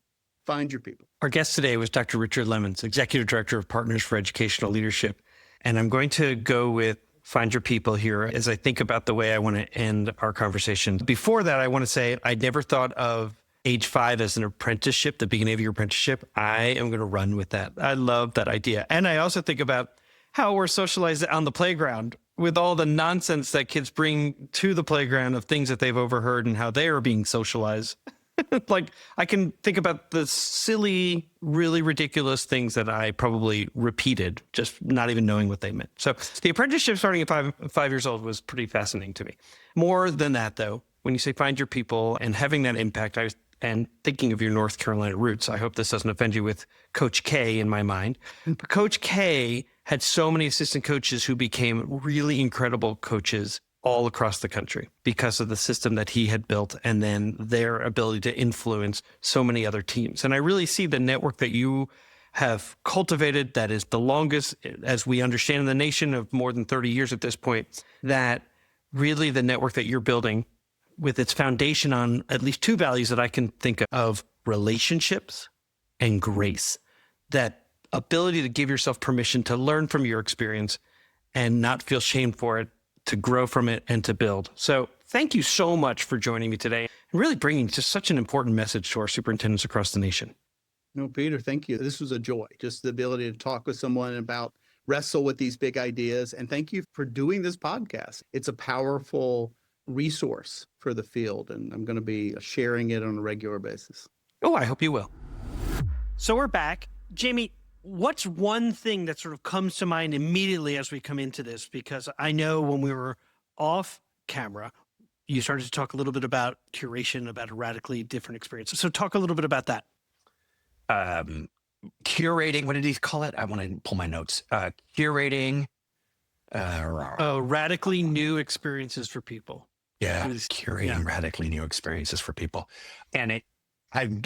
[SPEAKER 4] find your people.
[SPEAKER 2] Our guest today was Dr. Richard Lemons, Executive Director of Partners for Educational Leadership. And I'm going to go with find your people here as I think about the way I want to end our conversation. Before that, I want to say I never thought of age 5 as an apprenticeship, the beginning of your apprenticeship. I am going to run with that. I love that idea. And I also think about how we're socialized on the playground with all the nonsense that kids bring to the playground of things that they've overheard and how they are being socialized. Like I can think about the silly, really ridiculous things that I probably repeated, just not even knowing what they meant. So the apprenticeship starting at five years old was pretty fascinating to me. More than that, though, when you say find your people and having that impact, and thinking of your North Carolina roots, I hope this doesn't offend you with Coach K in my mind. But Coach K had so many assistant coaches who became really incredible coaches all across the country because of the system that he had built and then their ability to influence so many other teams. And I really see the network that you have cultivated that is the longest, as we understand in the nation, of more than 30 years at this point, that really the network that you're building with its foundation on at least two values that I can think of relationships and grace, that ability to give yourself permission to learn from your experience and not feel shamed for it, to grow from it and to build. So thank you so much for joining me today and really bringing just such an important message to our superintendents across the nation.
[SPEAKER 4] No, Peter, thank you. This was a joy, just the ability to talk with someone about wrestle with these big ideas. And thank you for doing this podcast. It's a powerful resource for the field, and I'm going to be sharing it on a regular basis.
[SPEAKER 2] Oh, I hope you will. So we're back. Jamie, what's one thing that sort of comes to mind immediately as we come into this? Because I know when we were off camera, you started to talk a little bit about curation, about a radically different experience. So talk a little bit about that.
[SPEAKER 3] Curating, what did he call it? I want to pull my notes. Curating.
[SPEAKER 2] Radically new experiences for people.
[SPEAKER 3] Yeah, curating radically new experiences for people. And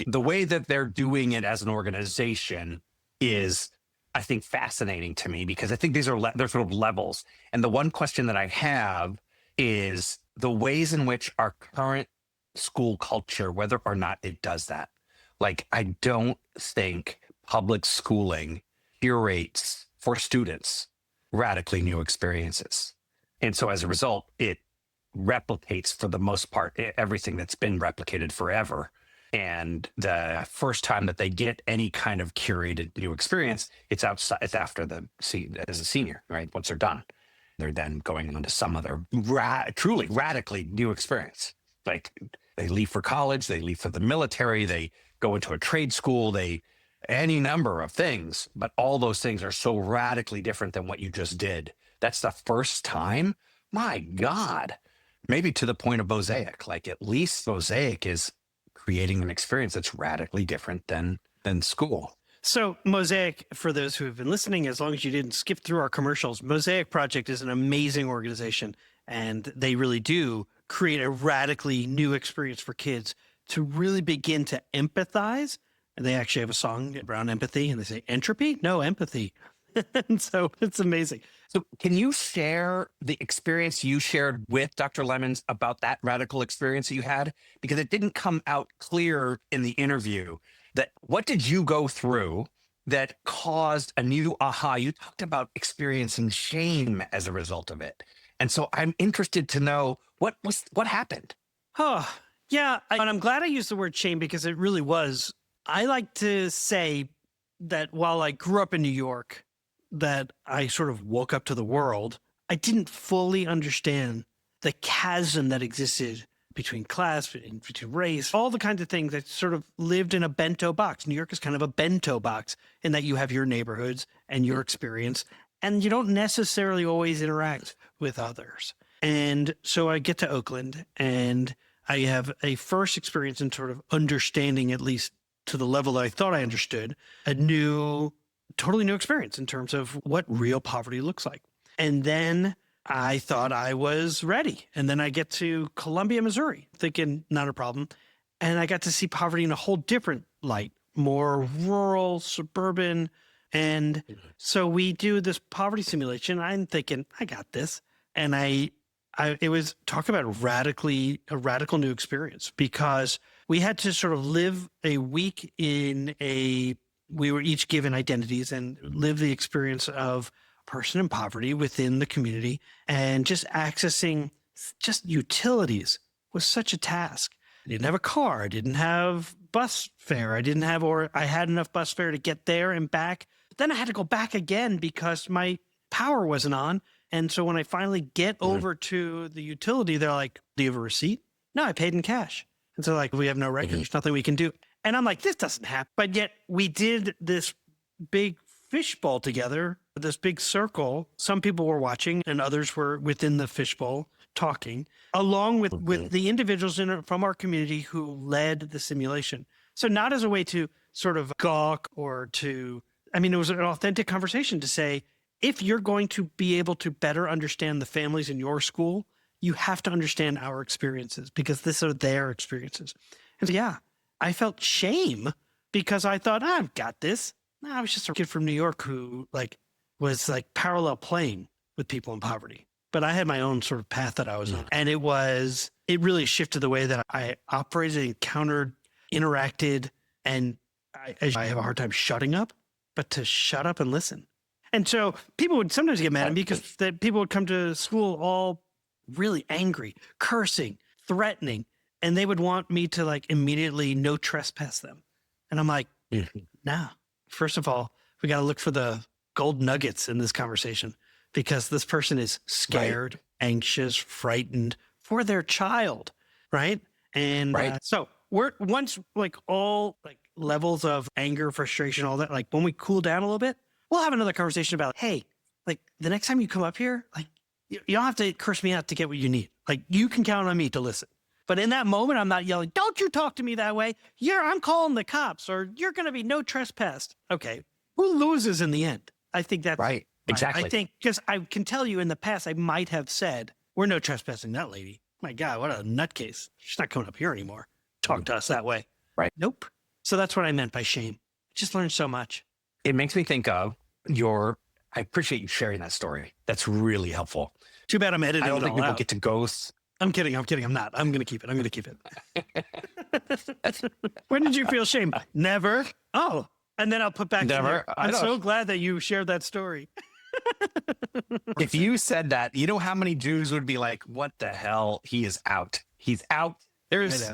[SPEAKER 3] the way that they're doing it as an organization is, I think, fascinating to me, because I think these are they're sort of levels. And the one question that I have is the ways in which our current school culture, whether or not it does that. Like, I don't think public schooling curates for students radically new experiences. And so as a result, it replicates, for the most part, everything that's been replicated forever. And the first time that they get any kind of curated new experience, it's outside. It's after as a senior, right? Once they're done, they're then going on to some other truly radically new experience. Like, they leave for college, they leave for the military, they go into a trade school, any number of things, but all those things are so radically different than what you just did. That's the first time. My God, maybe to the point of Mosaic. Like, at least Mosaic is creating an experience that's radically different than school.
[SPEAKER 2] So Mosaic, for those who have been listening, as long as you didn't skip through our commercials, Mosaic Project is an amazing organization, and they really do create a radically new experience for kids to really begin to empathize. And they actually have a song around empathy, and they say, entropy? No, empathy. And so it's amazing.
[SPEAKER 3] So can you share the experience you shared with Dr. Lemons about that radical experience that you had? Because it didn't come out clear in the interview. What did you go through that caused a new aha? You talked about experiencing shame as a result of it. And so I'm interested to know what happened.
[SPEAKER 2] Oh, yeah. And I'm glad I used the word shame, because it really was. I like to say that while I grew up in New York, that I sort of woke up to the world, I didn't fully understand the chasm that existed between class, between race, all the kinds of things that sort of lived in a bento box. New York is kind of a bento box in that you have your neighborhoods and your experience, and you don't necessarily always interact with others. And so I get to Oakland, and I have a first experience in sort of understanding, at least to the level that I thought I understood, totally new experience in terms of what real poverty looks like. And then I thought I was ready. And then I get to Columbia, Missouri, thinking not a problem. And I got to see poverty in a whole different light, more rural, suburban. And so we do this poverty simulation. I'm thinking, I got this. And it was talk about a radical new experience, because we had to sort of live a week we were each given identities and live the experience of a person in poverty within the community, and just accessing just utilities was such a task. I didn't have a car. I didn't have bus fare. I had enough bus fare to get there and back. But then I had to go back again because my power wasn't on. And so when I finally get over to the utility, they're like, do you have a receipt? No, I paid in cash. And so like, we have no record. There's nothing we can do. And I'm like, this doesn't happen. But yet we did this big fishbowl together, this big circle. Some people were watching and others were within the fishbowl talking, along with the individuals from our community who led the simulation. So not as a way to sort of gawk it was an authentic conversation to say, if you're going to be able to better understand the families in your school, you have to understand our experiences because these are their experiences. And so, yeah, I felt shame because I thought, I've got this. No, I was just a kid from New York who was parallel playing with people in poverty. But I had my own sort of path that I was on. And it really shifted the way that I operated, encountered, interacted. And I have a hard time shutting up, but to shut up and listen. And so people would sometimes get mad at me because people would come to school all really angry, cursing, threatening, and they would want me to immediately no trespass them. And I'm like, nah, first of all, we got to look for the gold nuggets in this conversation because this person is scared, anxious, frightened for their child. Right. And so we're once all levels of anger, frustration, all that, when we cool down a little bit, we'll have another conversation about, hey, the next time you come up here, you don't have to curse me out to get what you need. You can count on me to listen. But in that moment, I'm not yelling, don't you talk to me that way. I'm calling the cops or you're going to be no trespassed. Okay. Who loses in the end? I think that's
[SPEAKER 3] right. Exactly.
[SPEAKER 2] I think because I can tell you in the past, I might have said, we're no trespassing that lady. My God, what a nutcase. She's not coming up here anymore. Talk to us that way.
[SPEAKER 3] Right.
[SPEAKER 2] Nope. So that's what I meant by shame. Just learned so much.
[SPEAKER 3] It makes me think of I appreciate you sharing that story. That's really helpful.
[SPEAKER 2] Too bad I'm editing
[SPEAKER 3] I don't
[SPEAKER 2] it
[SPEAKER 3] think
[SPEAKER 2] all
[SPEAKER 3] people
[SPEAKER 2] out.
[SPEAKER 3] get to go.
[SPEAKER 2] I'm kidding. I'm not. I'm going to keep it. When did you feel shame? Never. Oh, and then I'll put back.
[SPEAKER 3] Never.
[SPEAKER 2] I'm so glad that you shared that story.
[SPEAKER 3] If you said that, you know how many Jews would be like, what the hell? He is out. He's out.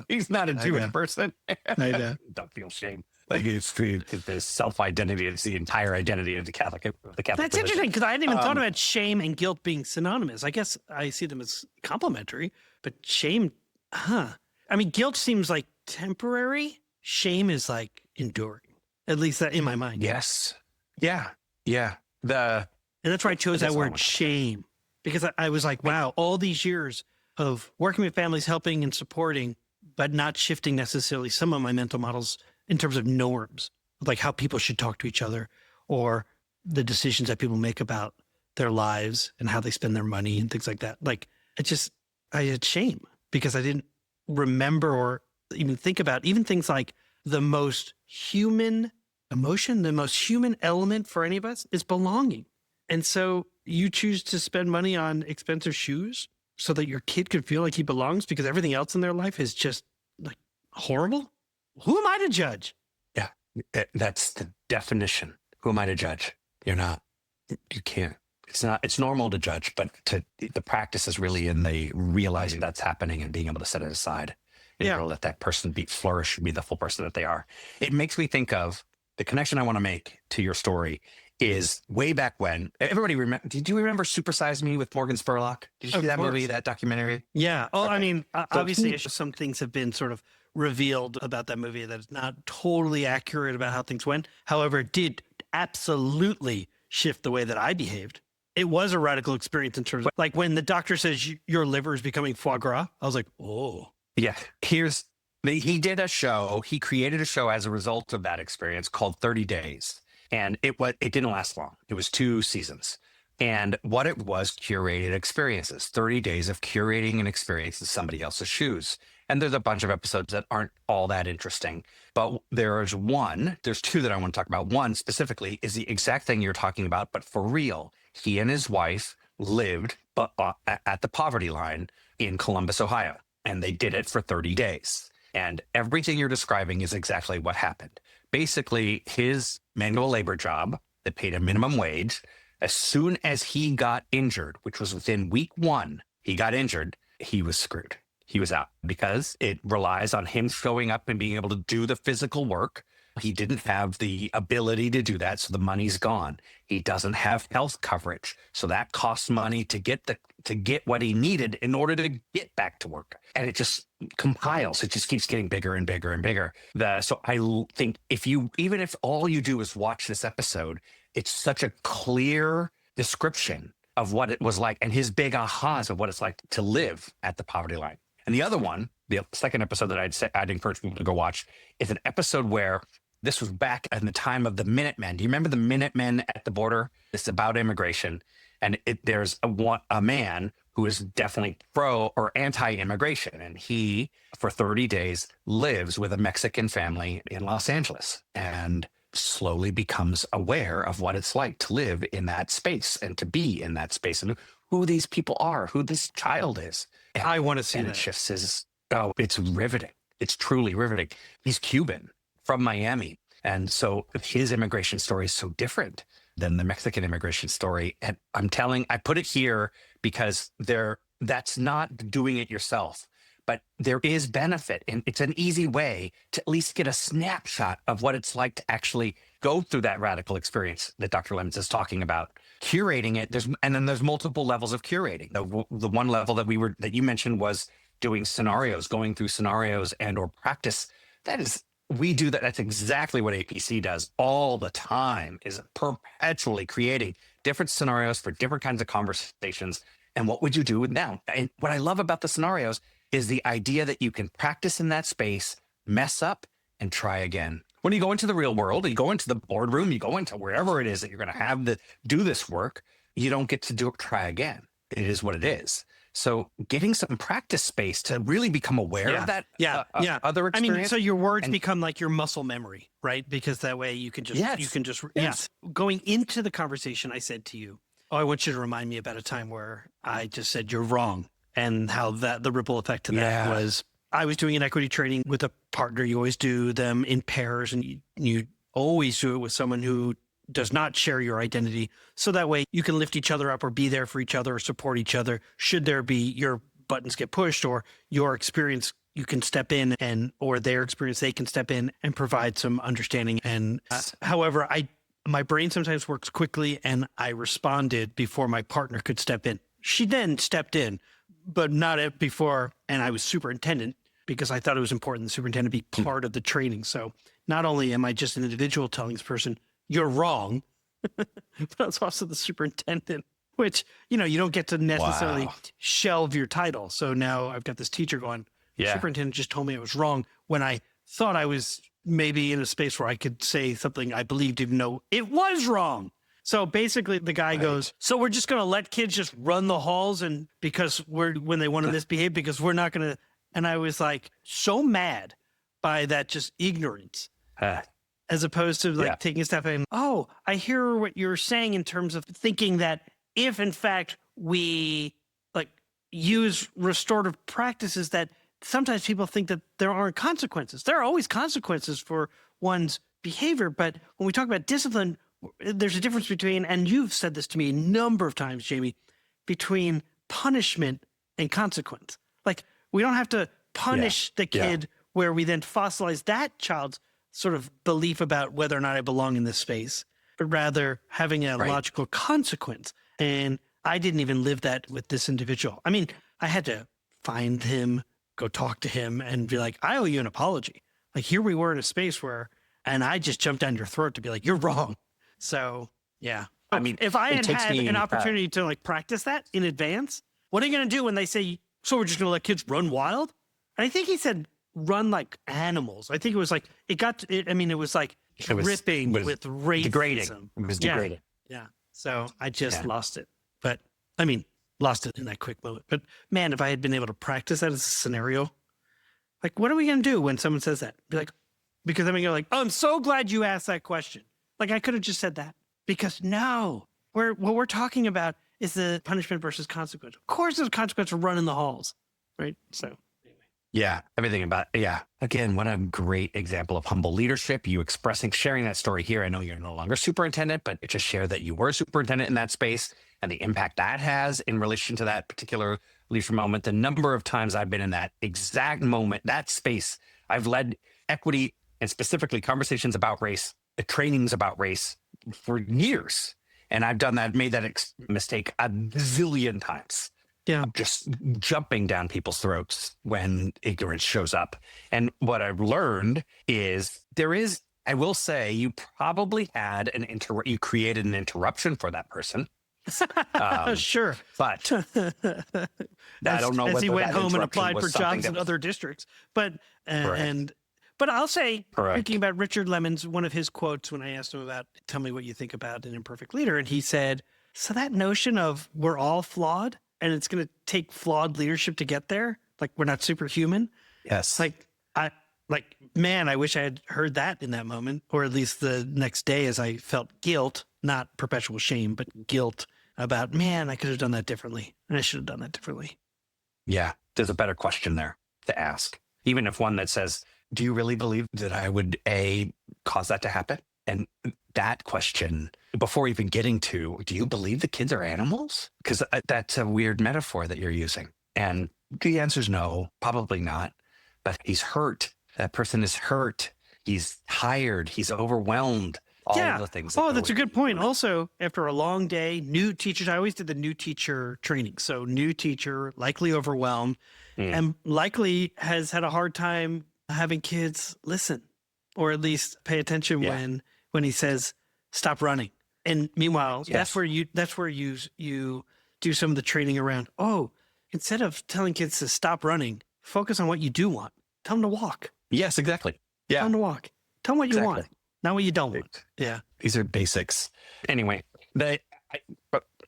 [SPEAKER 3] He's not a Jewish person.
[SPEAKER 2] I know.
[SPEAKER 3] Don't feel shame. It's the self-identity. It's the entire identity of the Catholic.
[SPEAKER 2] That's
[SPEAKER 3] religion.
[SPEAKER 2] interesting because I hadn't even thought about shame and guilt being synonymous. I guess I see them as complementary, but shame, I mean, guilt seems temporary. Shame is enduring. At least that in my mind.
[SPEAKER 3] Yes. Yeah. Yeah.
[SPEAKER 2] And that's why I chose that word shame because I was wow, all these years of working with families, helping and supporting, but not shifting necessarily some of my mental models in terms of norms, how people should talk to each other or the decisions that people make about their lives and how they spend their money and things like that. I had shame because I didn't remember or even think about even things like the most human emotion, the most human element for any of us is belonging. And so you choose to spend money on expensive shoes so that your kid could feel like he belongs because everything else in their life is just horrible. Who am I to judge?
[SPEAKER 3] Yeah, that's the definition. Who am I to judge? You're not. You can't. It's normal to judge, but the practice is really in the realizing that's happening and being able to set it aside and able to let that person flourish, be the full person that they are. It makes me think of the connection I want to make to your story is way back when. Everybody remember? Did you remember Super Size Me with Morgan Spurlock? Did you see that movie, that documentary?
[SPEAKER 2] Yeah. Oh, okay. I mean, obviously, some things have been sort of revealed about that movie that is not totally accurate about how things went. However, it did absolutely shift the way that I behaved. It was a radical experience in terms of when the doctor says your liver is becoming foie gras, I was like, oh.
[SPEAKER 3] Yeah. He did a show. He created a show as a result of that experience called 30 Days. And it didn't last long. It was 2 seasons. And what it was, curated experiences, 30 days of curating an experience in somebody else's shoes. And there's a bunch of episodes that aren't all that interesting. But there's 2 that I want to talk about. One specifically is the exact thing you're talking about, but for real. He and his wife lived at the poverty line in Columbus, Ohio. And they did it for 30 days. And everything you're describing is exactly what happened. Basically, his manual labor job that paid a minimum wage, as soon as he got injured, which was within week 1, he got injured, he was screwed. He was out because it relies on him showing up and being able to do the physical work. He didn't have the ability to do that, so the money's gone. He doesn't have health coverage, so that costs money to get what he needed in order to get back to work. And it just compiles. It just keeps getting bigger and bigger and bigger. So I think even if all you do is watch this episode, it's such a clear description of what it was like and his big ahas of what it's like to live at the poverty line. And the other one, the second episode that I'd encourage people to go watch, is an episode where this was back in the time of the Minutemen. Do you remember the Minutemen at the border? It's about immigration. And there's a man who is definitely pro or anti-immigration. And he, for 30 days, lives with a Mexican family in Los Angeles and slowly becomes aware of what it's like to live in that space and to be in that space and who these people are, who this child is.
[SPEAKER 2] I want to see
[SPEAKER 3] And
[SPEAKER 2] that.
[SPEAKER 3] it shifts his, oh, it's riveting. It's truly riveting. He's Cuban from Miami. And so his immigration story is so different than the Mexican immigration story. And I put it here because that's not doing it yourself, but there is benefit. And it's an easy way to at least get a snapshot of what it's like to actually go through that radical experience that Dr. Lemons is talking about. Curating it, and then there's multiple levels of curating. The one level that you mentioned was doing scenarios, going through scenarios and or practice. We do that. That's exactly what APC does all the time, is perpetually creating different scenarios for different kinds of conversations. And what would you do with now? And what I love about the scenarios is the idea that you can practice in that space, mess up, and try again. When you go into the real world, you go into the boardroom, you go into wherever it is that you're going to have to do this work, you don't get to try again. It is what it is. So getting some practice space to really become aware of that other experience.
[SPEAKER 2] I mean, so your words become like your muscle memory, right? Because that way you can just, Going into the conversation, I said to you, oh, I want you to remind me about a time where I just said you're wrong, and how the ripple effect to that was, I was doing an equity training with a partner. You always do them in pairs, and you always do it with someone who does not share your identity. So that way you can lift each other up or be there for each other or support each other. Should there be your buttons get pushed or your experience, you can step in, or their experience, they can step in and provide some understanding. And however, my brain sometimes works quickly, and I responded before my partner could step in. She then stepped in, but not before. And I was superintendent because I thought it was important the superintendent be part of the training. So not only am I just an individual telling this person, you're wrong, but I was also the superintendent, which, you don't get to necessarily shelve your title. So now I've got this teacher going, superintendent just told me I was wrong, when I thought I was maybe in a space where I could say something I believed, even though it was wrong. So basically the guy goes, so we're just going to let kids just run the halls, and because when they want to misbehave, because we're not going to. And I was like, so mad by that just ignorance. As opposed to taking a step in, oh, I hear what you're saying in terms of thinking that if in fact we use restorative practices, that sometimes people think that there aren't consequences. There are always consequences for one's behavior. But when we talk about discipline, there's a difference between, and you've said this to me a number of times, Jamie, between punishment and consequence. Like, we don't have to punish the kid where we then fossilize that child's sort of belief about whether or not I belong in this space, but rather having a logical consequence. And I didn't even live that with this individual. I mean, I had to find him, go talk to him, and be like, I owe you an apology. Like, here we were in a space where, and I just jumped down your throat to be like, you're wrong. So, yeah. I mean, if I had an opportunity to practice that in advance, what are you going to do when they say, so we're just going to let kids run wild? And I think he said, run like animals. I think it was like, it was like dripping with racism.
[SPEAKER 3] Degrading. It was degrading.
[SPEAKER 2] Yeah. So I just lost it. But I mean, lost it in that quick moment. But man, if I had been able to practice that as a scenario, like, what are we going to do when someone says that? Be like, because I'm going to go like, oh, I'm so glad you asked that question. Like, I could have just said that, because no, what we're talking about is the punishment versus consequence. Of course, there's a consequence for running the halls, right? So.
[SPEAKER 3] Yeah, everything about Again, what a great example of humble leadership. You sharing that story here. I know you're no longer superintendent, but just share that you were superintendent in that space and the impact that has in relation to that particular leadership moment. The number of times I've been in that exact moment, that space, I've led equity and specifically conversations about race, trainings about race for years. And I've done that, made that mistake a zillion times.
[SPEAKER 2] Yeah.
[SPEAKER 3] Just jumping down people's throats when ignorance shows up. And what I've learned is I will say, you probably had you created an interruption for that person.
[SPEAKER 2] Sure.
[SPEAKER 3] But I don't know whether
[SPEAKER 2] he went
[SPEAKER 3] that
[SPEAKER 2] home and
[SPEAKER 3] interruption
[SPEAKER 2] applied
[SPEAKER 3] was
[SPEAKER 2] for
[SPEAKER 3] something
[SPEAKER 2] jobs in
[SPEAKER 3] that was-
[SPEAKER 2] other districts. But but I'll say, thinking about Richard Lemons, one of his quotes when I asked him about, tell me what you think about an imperfect leader, and he said, so that notion of we're all flawed, and it's going to take flawed leadership to get there. Like we're not superhuman.
[SPEAKER 3] Yes.
[SPEAKER 2] Man, I wish I had heard that in that moment, or at least the next day as I felt guilt, not perpetual shame, but guilt about, man, I could have done that differently. And I should have done that differently.
[SPEAKER 3] Yeah. There's a better question there to ask. Even if one that says, do you really believe that I would cause that to happen? And that question, before even getting to, do you believe the kids are animals? Because that's a weird metaphor that you're using. And the answer is no, probably not. But he's hurt. That person is hurt. He's tired. He's overwhelmed. All of the things.
[SPEAKER 2] That's a good point. Also, after a long day, new teachers, I always did the new teacher training. So new teacher, likely overwhelmed, and likely has had a hard time having kids listen, or at least pay attention when he says, stop running. And meanwhile, that's where you do some of the training around, instead of telling kids to stop running, focus on what you do want. Tell them to walk.
[SPEAKER 3] Yes, exactly. Yeah.
[SPEAKER 2] Tell them to walk. Tell them what you want, not what you don't want. Yeah.
[SPEAKER 3] These are basics. Anyway, but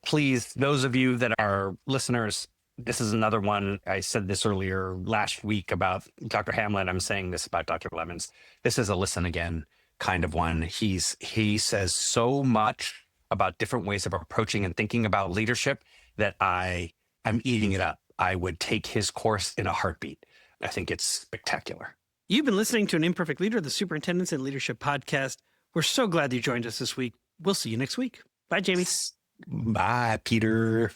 [SPEAKER 3] please, those of you that are listeners, this is another one. I said this earlier last week about Dr. Hamlin. I'm saying this about Dr. Levins. This is a listen again kind of one. He says so much about different ways of approaching and thinking about leadership that I'm eating it up. I would take his course in a heartbeat. I think it's spectacular.
[SPEAKER 2] You've been listening to an Imperfect Leader, the Superintendents in Leadership podcast. We're so glad you joined us this week. We'll see you next week. Bye, Jamie.
[SPEAKER 3] Bye, Peter.